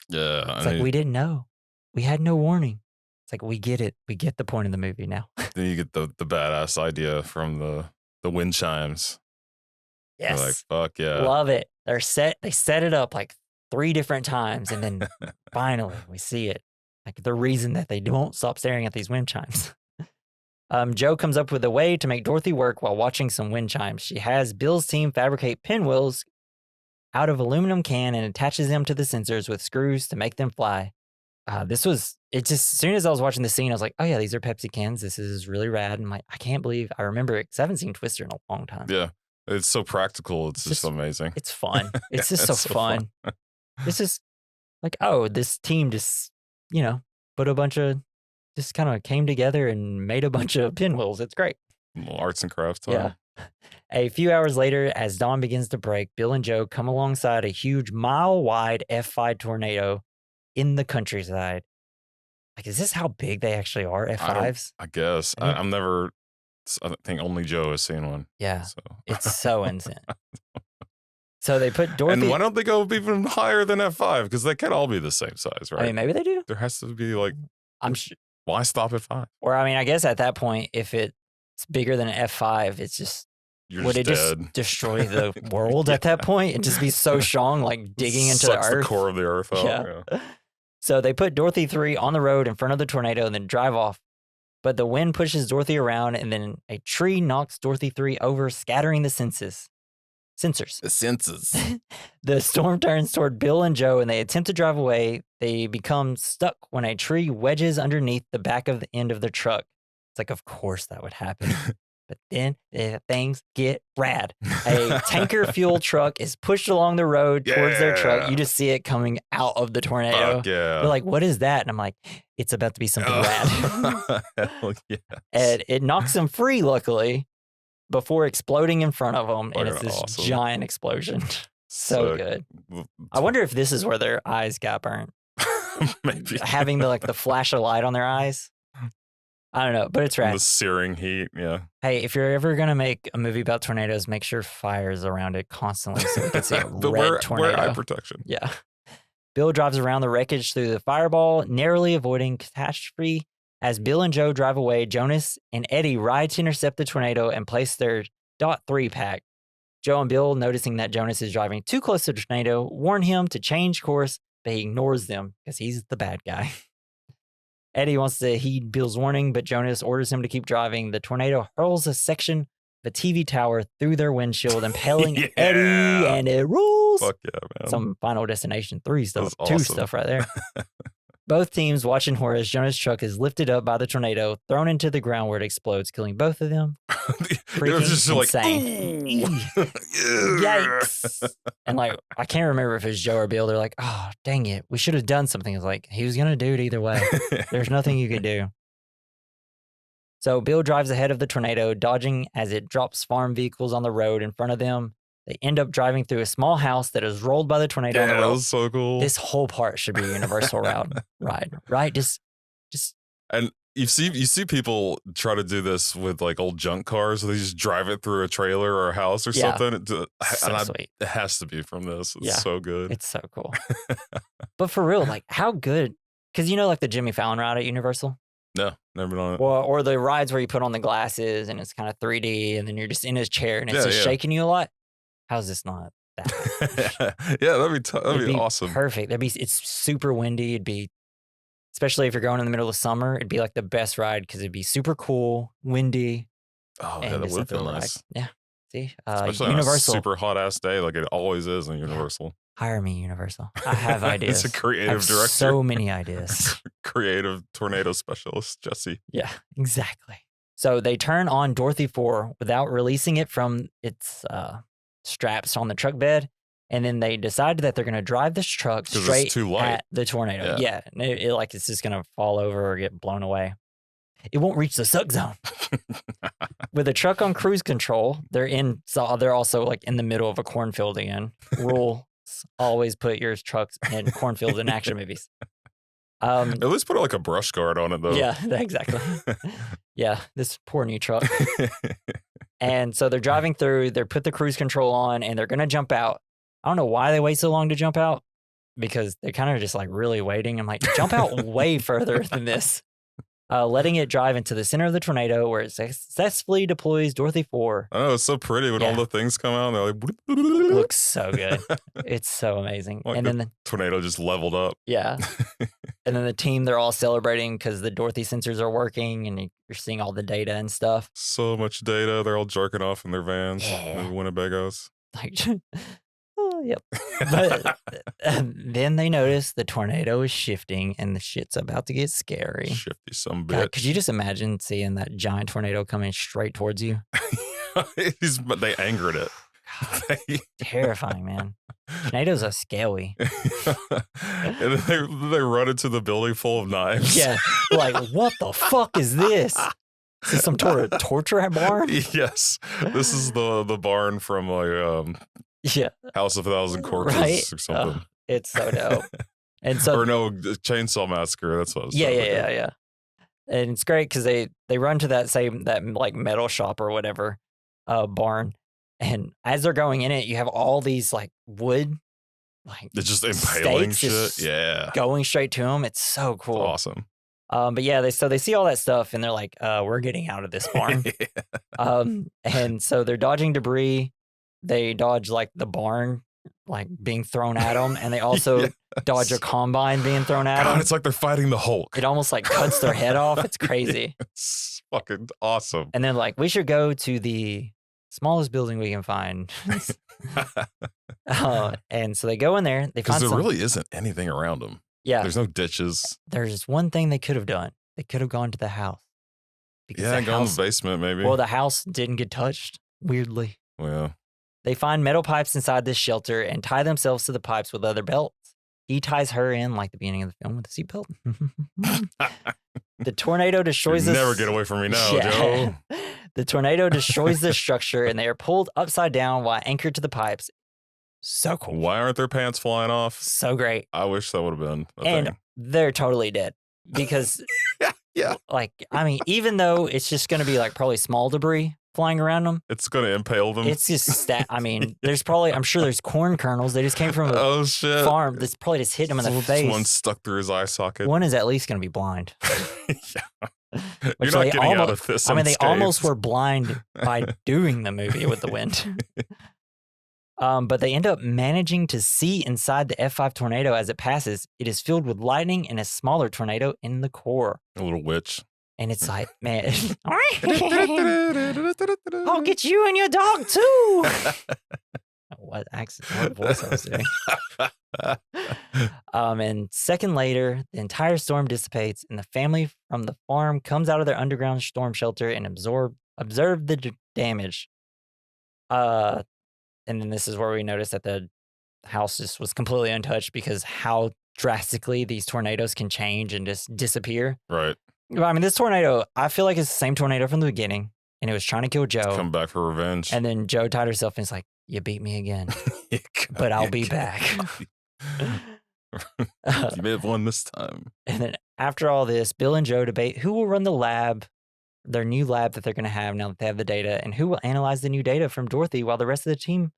Yeah. It's like, we didn't know. We had no warning. It's like, we get it. We get the point of the movie now. Then you get the badass idea from the wind chimes. Yes. You're like, fuck yeah. Love it. They set it up like 3 different times, and then finally we see it. Like the reason that they won't stop staring at these wind chimes. Joe comes up with a way to make Dorothy work while watching some wind chimes. She has Bill's team fabricate pinwheels out of aluminum can and attaches them to the sensors with screws to make them fly. As soon as I was watching the scene, I was like, oh yeah, these are Pepsi cans. This is really rad. And I'm like, I can't believe I remember it because I haven't seen Twister in a long time. Yeah. It's so practical. It's just amazing. It's fun. It's just so fun. This is like, oh, this team just, put a bunch of, just kind of came together and made a bunch of pinwheels. It's great. Arts and crafts time. Yeah. A few hours later, as dawn begins to break, Bill and Joe come alongside a huge mile-wide F5 tornado in the countryside. Like, is this how big they actually are, F5s? I guess. I think only Joe has seen one. Yeah. So. It's so insane. So they put Dorothy... And why don't they go even higher than F5? Because they can't all be the same size, right? I mean, maybe they do. There has to be like... I'm sure. Why stop at 5? Or, I mean, I guess at that point, if it's bigger than an F5, it's just... Would it dead. Just destroy the world at that point? It'd just be so strong, like digging into the earth. The core of the earth out. Yeah. So they put Dorothy 3 on the road in front of the tornado and then drive off. But the wind pushes Dorothy around, and then a tree knocks Dorothy 3 over, scattering the sensors. The sensors. The storm turns toward Bill and Joe, and they attempt to drive away. They become stuck when a tree wedges underneath the back of the end of their truck. It's like, of course that would happen. But then things get rad. A tanker fuel truck is pushed along the road towards their truck. You just see it coming out of the tornado. Fuck yeah. They're like, what is that? And I'm like, it's about to be something rad. Hell yes. And it knocks them free, luckily, before exploding in front of them. And it's this awesome. giant explosion. So good. I wonder if this is where their eyes got burnt. Maybe. Having the flash of light on their eyes. I don't know, but it's rad. The searing heat, yeah. Hey, if you're ever going to make a movie about tornadoes, make sure fire's around it constantly so we can see a red tornado. Wear eye protection. Yeah. Bill drives around the wreckage through the fireball, narrowly avoiding catastrophe. As Bill and Joe drive away, Jonas and Eddie ride to intercept the tornado and place their .3 pack. Joe and Bill, noticing that Jonas is driving too close to the tornado, warn him to change course, but he ignores them because he's the bad guy. Eddie wants to heed Bill's warning, but Jonas orders him to keep driving. The tornado hurls a section of a TV tower through their windshield, impaling Eddie, and it rules. Fuck yeah, man. Some Final Destination 3 stuff, awesome. 2 stuff right there. Both teams watch in horror as Jonas' truck is lifted up by the tornado, thrown into the ground where it explodes, killing both of them. It was just insane. Yikes. And I can't remember if it was Joe or Bill. They're like, oh, dang it. We should have done something. It's like, he was going to do it either way. There's nothing you could do. So Bill drives ahead of the tornado, dodging as it drops farm vehicles on the road in front of them. They end up driving through a small house that is rolled by the tornado on the road. That was so cool. This whole part should be a universal ride, right? Just and you see people try to do this with like old junk cars. So they just drive it through a trailer or a house or something. Sweet. It has to be from this. It's so good. It's so cool. But for real, like how good? Because like the Jimmy Fallon ride at Universal. No, never been on it. Well, or the rides where you put on the glasses and it's kind of 3D, and then you're just in his chair and it's just shaking you a lot. How's this not that? Yeah, that'd be awesome. Perfect. It's super windy. It'd be, especially if you're going in the middle of summer, it'd be like the best ride because it'd be super cool, windy. Oh, yeah, that would feel nice. Yeah. See, especially Universal, on a super hot ass day, like it always is on Universal. Hire me, Universal. I have ideas. It's a creative director. So many ideas. Creative tornado specialist, Jesse. Yeah, exactly. So they turn on Dorothy 4 without releasing it from its straps on the truck bed. And then they decide that they're going to drive this truck straight too light. at the tornado. Yeah. It's just going to fall over or get blown away. It won't reach the suck zone. With the truck on cruise control, they're also like in the middle of a cornfield again. Rule. Always put your trucks in cornfields in action movies. At least put like a brush guard on it, though. Yeah, exactly. Yeah, this poor new truck. And so they're driving through. They put the cruise control on, and they're gonna jump out. I don't know why they wait so long to jump out, because they're kind of just like really waiting. I'm like, jump out way further than this. Letting it drive into the center of the tornado, where it successfully deploys Dorothy 4. Oh, it's so pretty when all the things come out. And they're like, looks so good. It's so amazing. Like and then the tornado just leveled up. Yeah. And then the team, they're all celebrating because the Dorothy sensors are working, and you're seeing all the data and stuff. So much data. They're all jerking off in their vans. Yeah. In Winnebagos. Like, oh, yep. But then they notice the tornado is shifting, and the shit's about to get scary. Shifty some bitch. Could you just imagine seeing that giant tornado coming straight towards you? But they angered it. Terrifying, man. Tornadoes are scary. And then they run into the building full of knives. Yeah. Like, what the fuck is this? Is this some torture barn? Yes. This is the barn from like House of a Thousand Corpses or something. It's so dope. And so, or no, Chainsaw Massacre. That's what I was talking about. Yeah. And it's great because they run to that like metal shop or whatever barn. And as they're going in it, you have all these like wood, like they're just impaling shit. Just going straight to them. It's so cool. It's awesome. But yeah, they see all that stuff, and they're like, we're getting out of this barn. And so they're dodging debris. They dodge like the barn like being thrown at them, and they also dodge a combine being thrown at them. It's like they're fighting the Hulk. It almost like cuts their head off. It's crazy. It's fucking awesome. And they're like, we should go to the smallest building we can find. And so they go in there. They find because there really isn't anything around them. Yeah. There's no ditches. There's one thing they could have done. They could have gone to the house. Go in the basement maybe. Well, the house didn't get touched, weirdly. Well. They find metal pipes inside this shelter and tie themselves to the pipes with leather belts. He ties her in like the beginning of the film with a seatbelt. The tornado destroys this. Never get away from me now, Joe. The tornado destroys the structure, and they are pulled upside down while anchored to the pipes. So cool. Why aren't their pants flying off? So great. I wish that would have been a and thing. They're totally dead because, yeah. Like, I mean, even though it's just going to be like probably small debris flying around them, it's going to impale them. It's just I mean, I'm sure there's corn kernels. They just came from a farm that's probably just hit him in the face. One stuck through his eye socket. One is at least going to be blind. Yeah. You're not getting out of this. I mean, they almost were blind by doing the movie with the wind. But they end up managing to see inside the F5 tornado as it passes. It is filled with lightning and a smaller tornado in the core. A little witch. And it's like, man, I'll get you and your dog too. What voice I was doing. And second later, the entire storm dissipates, and the family from the farm comes out of their underground storm shelter and observe the damage. And then this is where we notice that the house just was completely untouched because how drastically these tornadoes can change and just disappear. Right. I mean, this tornado, I feel like it's the same tornado from the beginning, and it was trying to kill Joe. Come back for revenge. And then Joe tied herself and it's like, you beat me again, but I'll be back. You may have won this time. And then after all this, Bill and Joe debate who will run the lab, their new lab that they're going to have now that they have the data, and who will analyze the new data from Dorothy while the rest of the team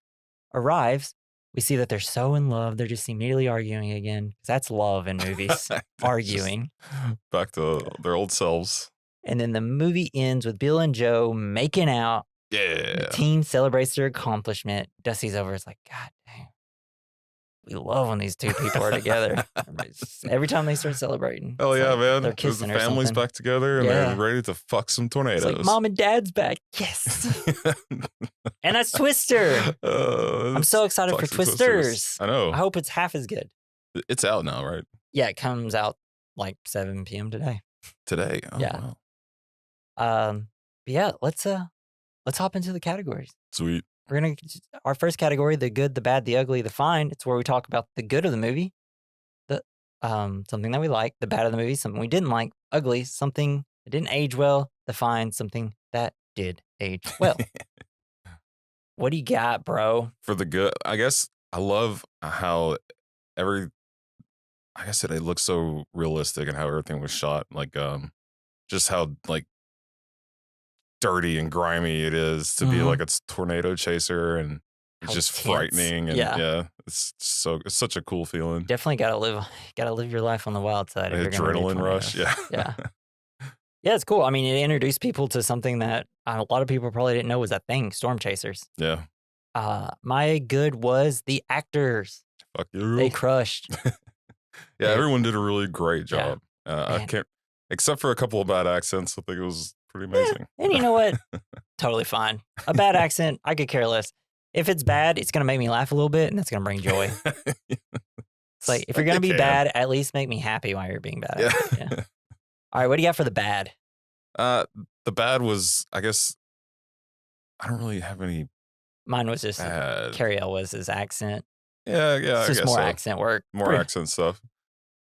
arrives. We see that they're so in love. They're just immediately arguing again. That's love in movies, arguing. Back to their old selves. And then the movie ends with Bill and Joe making out. Yeah. The team celebrates their accomplishment. Dusty's over. It's like, God damn. We love when these two people are together. Every time they start celebrating. Oh, yeah, like man. They're kissing the family's back together and they're ready to fuck some tornadoes. It's like, Mom and Dad's back. Yes. And that's Twister. I'm so excited for Twisters. I know. I hope it's half as good. It's out now, right? Yeah, it comes out like 7 p.m. today. Today? Oh, yeah. Wow. But yeah, let's hop into the categories. Sweet. We're going to, our first category, the good, the bad, the ugly, the fine. It's where we talk about the good of the movie, the something that we like, the bad of the movie, something we didn't like, ugly, something that didn't age well, the fine, something that did age well. What do you got, bro? For the good, I guess I love how it looks so realistic and how everything was shot. Like, just how like dirty and grimy it is to be like a tornado chaser, and it's just tense. Frightening. And yeah, it's such a cool feeling. Definitely gotta live your life on the wild side. Adrenaline rush. Yeah. Yeah. Yeah, it's cool. I mean, it introduced people to something that a lot of people probably didn't know was a thing, storm chasers. Yeah. My good was the actors. Fuck you. They crushed. Yeah, everyone did a really great job. I can't, except for a couple of bad accents. I think it was pretty amazing. Yeah. And you know what? Totally fine. A bad accent, I could care less. If it's bad, it's going to make me laugh a little bit, and that's going to bring joy. It's like, if you're going to be bad, at least make me happy while you're being bad. Yeah. All right, what do you got for the bad? The bad was, I guess, I don't really have any. Mine was just Cariel Elwes his accent. Yeah, it's just I guess more accent work. More accent stuff.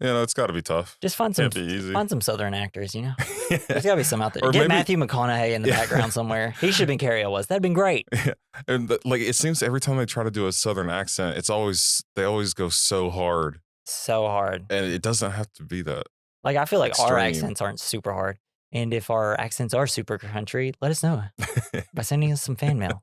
It's got to be tough. Just find some Southern actors, you know? There's got to be some out there. Or Get Matthew McConaughey in the background somewhere. He should have been Cariel Elwes. That'd been great. Yeah. And like, it seems every time they try to do a Southern accent, they always go so hard. So hard. And it doesn't have to be that. Like, I feel like our accents aren't super hard. And if our accents are super country, let us know by sending us some fan mail.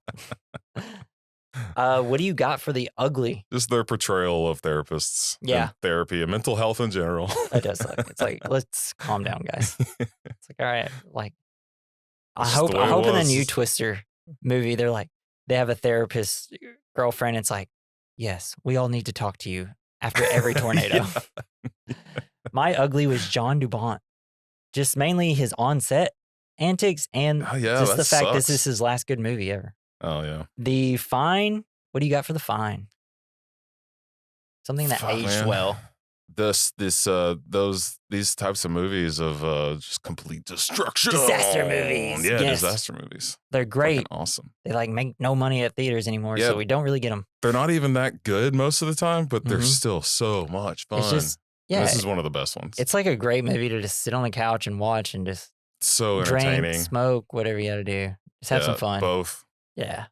What do you got for the ugly? Just their portrayal of therapists. Yeah. And therapy and mental health in general. It does suck. It's like, let's calm down, guys. It's like, all right, like, I hope in the new Twister movie, they have a therapist girlfriend. It's like, yes, we all need to talk to you after every tornado. My ugly was Jan De Bont. Just mainly his on-set antics and just the fact this is his last good movie ever. Oh, yeah. The fine, what do you got for the fine? Something that aged well. These types of movies of just complete destruction. Disaster movies. Yeah, yes. Disaster movies. They're great. Fucking awesome. They make no money at theaters anymore, so we don't really get them. They're not even that good most of the time, but they're still so much fun. It's just, this is one of the best ones. It's like a great movie to just sit on the couch and watch and just so entertaining. Drink, smoke, whatever you got to do. Just have some fun. Both. Yeah.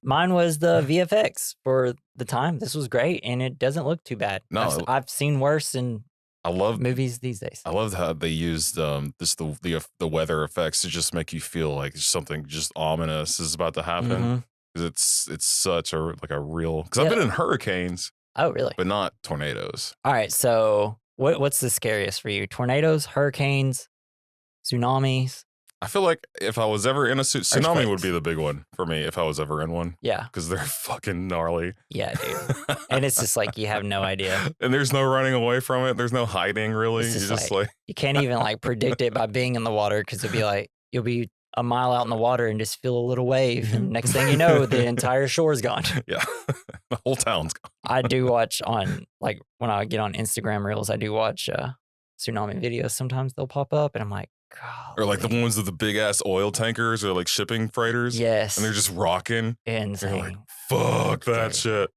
Mine was the VFX for the time. This was great, and it doesn't look too bad. No, I've seen worse in movies these days. I loved how they used the weather effects to just make you feel like something just ominous is about to happen. Because it's such a real. Because I've been in hurricanes. Oh, really? But not tornadoes. All right. So what's the scariest for you? Tornadoes, hurricanes, tsunamis? I feel like if I was ever in a tsunami would be the big one for me if I was ever in one. Yeah. Because they're fucking gnarly. Yeah, dude. And it's just like you have no idea. And there's no running away from it. There's no hiding, really. It's just like you can't even predict it by being in the water because it'd be like you'll be a mile out in the water and just feel a little wave. And next thing you know, the entire shore's gone. Yeah. The whole town's gone. I do watch when I get on Instagram Reels, I do watch tsunami videos. Sometimes they'll pop up and I'm like, God. Or the ones with the big ass oil tankers or shipping freighters. Yes. And they're just rocking. Insane. You're like, fuck that shit.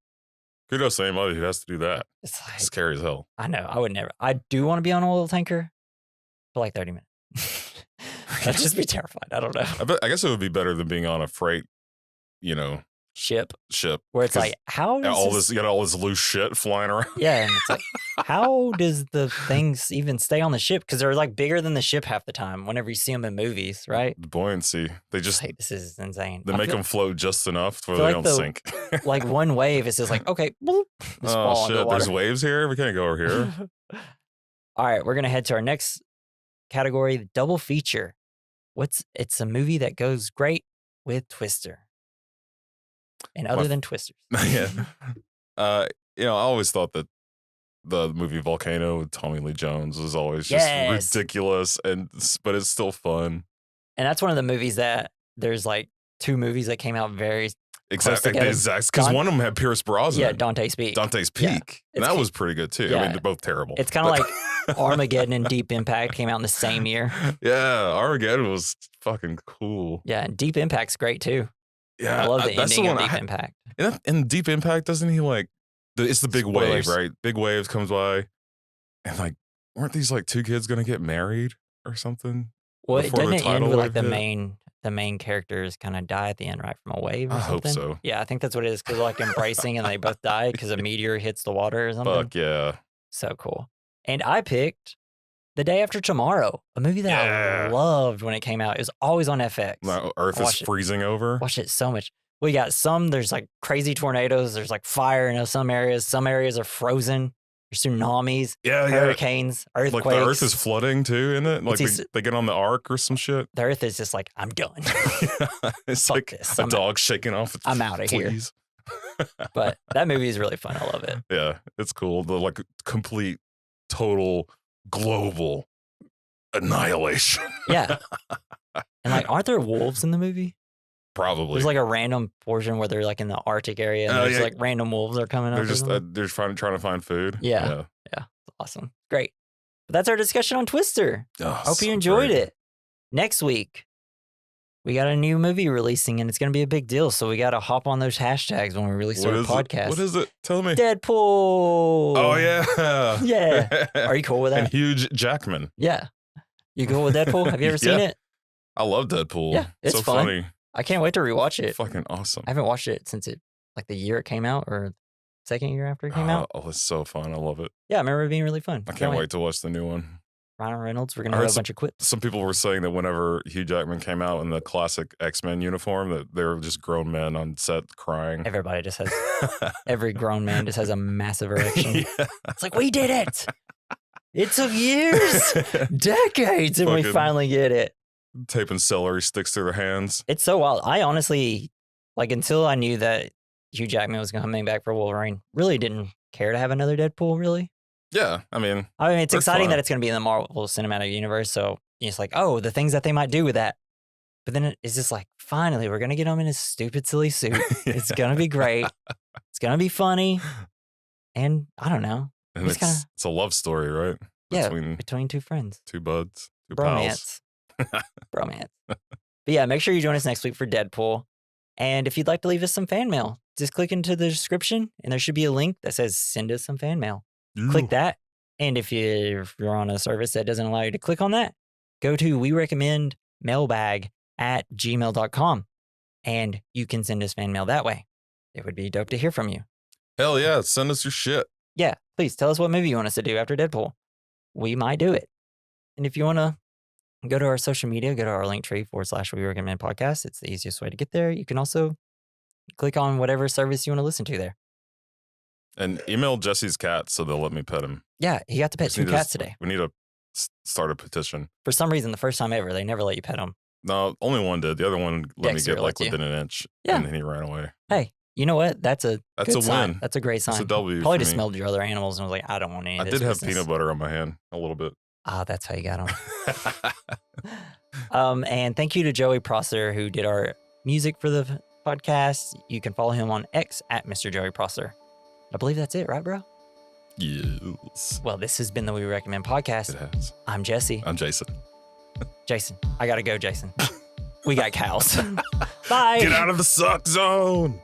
Kudos to anybody who has to do that. It's scary as hell. I know. I would never. I do want to be on an oil tanker for 30 minutes. I'd just be terrified. I don't know. I guess it would be better than being on a freight, ship ship. where it's like, how does you got all this loose shit flying around. Yeah, and it's like, how does the things even stay on the ship? Because they're like bigger than the ship half the time whenever you see them in movies, right? The buoyancy. They just like, this is insane. They make them float just enough where they like don't sink. Like one wave is just like, okay, boop, just fall into the water. There's waves here. We can't go over here. All right, we're gonna head to our next category, the double feature. It's a movie that goes great with Twister. And other than Twisters. Yeah. I always thought that the movie Volcano with Tommy Lee Jones was always just ridiculous, but it's still fun. And that's one of the movies that there's like 2 movies that came out very exactly because one of them had Pierce Brosnan. Yeah, Dante's Peak. Dante's Peak. Yeah, and that was pretty good too. Yeah. I mean, they're both terrible. It's kind of like Armageddon and Deep Impact came out in the same year. Yeah, Armageddon was fucking cool. Yeah, and Deep Impact's great too. Yeah, I love the ending of Deep Impact. And Deep Impact, doesn't he like? It's the big Spoilers. wave, right? Big waves comes by, and like, weren't these like 2 kids gonna get married or something? Well, doesn't it end with like the main characters kind of die at the end, right, from a wave or something? I hope so. Yeah, I think that's what it is, because they're like embracing and they both die because a meteor hits the water or something. Fuck yeah. So cool. And I picked The Day After Tomorrow, a movie that I loved when it came out. It was always on FX. Earth is freezing over. Watched it so much. We got there's like crazy tornadoes. There's like fire in some areas. Some areas are frozen. There's tsunamis, hurricanes, earthquakes. Like the Earth is flooding too, isn't it? Like they get on the ark or some shit. The Earth is just like, I'm done. It's like this. A dog shaking off its I'm out of here. But that movie is really fun. I love it. Yeah, it's cool. The like complete, total, global annihilation. Yeah. And like, aren't there wolves in the movie? Probably. There's like a random portion where they're like in the Arctic area and there's like random wolves are coming up. They're trying to find food. Yeah. Awesome. Great. But that's our discussion on Twister. Hope you enjoyed it. Next week, we got a new movie releasing and it's going to be a big deal. So we got to hop on those hashtags when we release our podcast. What is it? Tell me. Deadpool. Oh, yeah. Yeah. Are you cool with that? And Hugh Jackman. Yeah. You cool with Deadpool? Have you ever seen it? I love Deadpool. Yeah. It's so fun. funny. I can't wait to rewatch it. Fucking awesome. I haven't watched it since like the year it came out or second year after it came out. Oh, it's so fun. I love it. Yeah, I remember it being really fun. I can't wait to watch the new one. Ryan Reynolds, we're going to have a bunch of quips. Some people were saying that whenever Hugh Jackman came out in the classic X-Men uniform, that they were just grown men on set crying. Everybody just has, every grown man just has a massive erection. Yeah. It's like, we did it. It took years, decades, and we finally get it. Taping celery sticks through their hands. It's so wild. I honestly, like, until I knew that Hugh Jackman was coming back for Wolverine, really didn't care to have another Deadpool, really. Yeah, I mean, it's exciting that it's going to be in the Marvel Cinematic Universe, so it's like, oh, the things that they might do with that. But then it's just like, finally, we're going to get him in his stupid, silly suit. It's going to be great. It's going to be funny. And I don't know. And it's a love story, right? Between 2 friends. 2 buds. 2 Bromance. Bromance. But yeah, make sure you join us next week for Deadpool. And if you'd like to leave us some fan mail, just click into the description and there should be a link that says send us some fan mail. Click that. And if you're on a service that doesn't allow you to click on that, go to werecommendmailbag@gmail.com and you can send us fan mail that way. It would be dope to hear from you. Hell yeah. Send us your shit. Yeah. Please tell us what movie you want us to do after Deadpool. We might do it. And if you want to go to our social media, go to our link tree /We Recommend Podcast. It's the easiest way to get there. You can also click on whatever service you want to listen to there. And email Jesse's cat so they'll let me pet him. Yeah, he got to pet 2 cats today. We need to start a petition. For some reason, the first time ever, they never let you pet him. No, only one did. The other one let me get like within an inch. Yeah. And then he ran away. Hey, you know what? That's a sign. Win. That's a great sign. It's a W. Probably just smelled your other animals and was like, I don't want any of this. I did have business. peanut butter on my hand a little bit. Ah, that's how you got them. And thank you to Joey Prosser, who did our music for the podcast. You can follow him on X @Mr. Joey Prosser. I believe that's it, right, bro? Yes. Well, this has been the We Recommend Podcast. It has. I'm Jesse. I'm Jason. Jason. I gotta go, Jason. We got cows. Bye. Get out of the suck zone.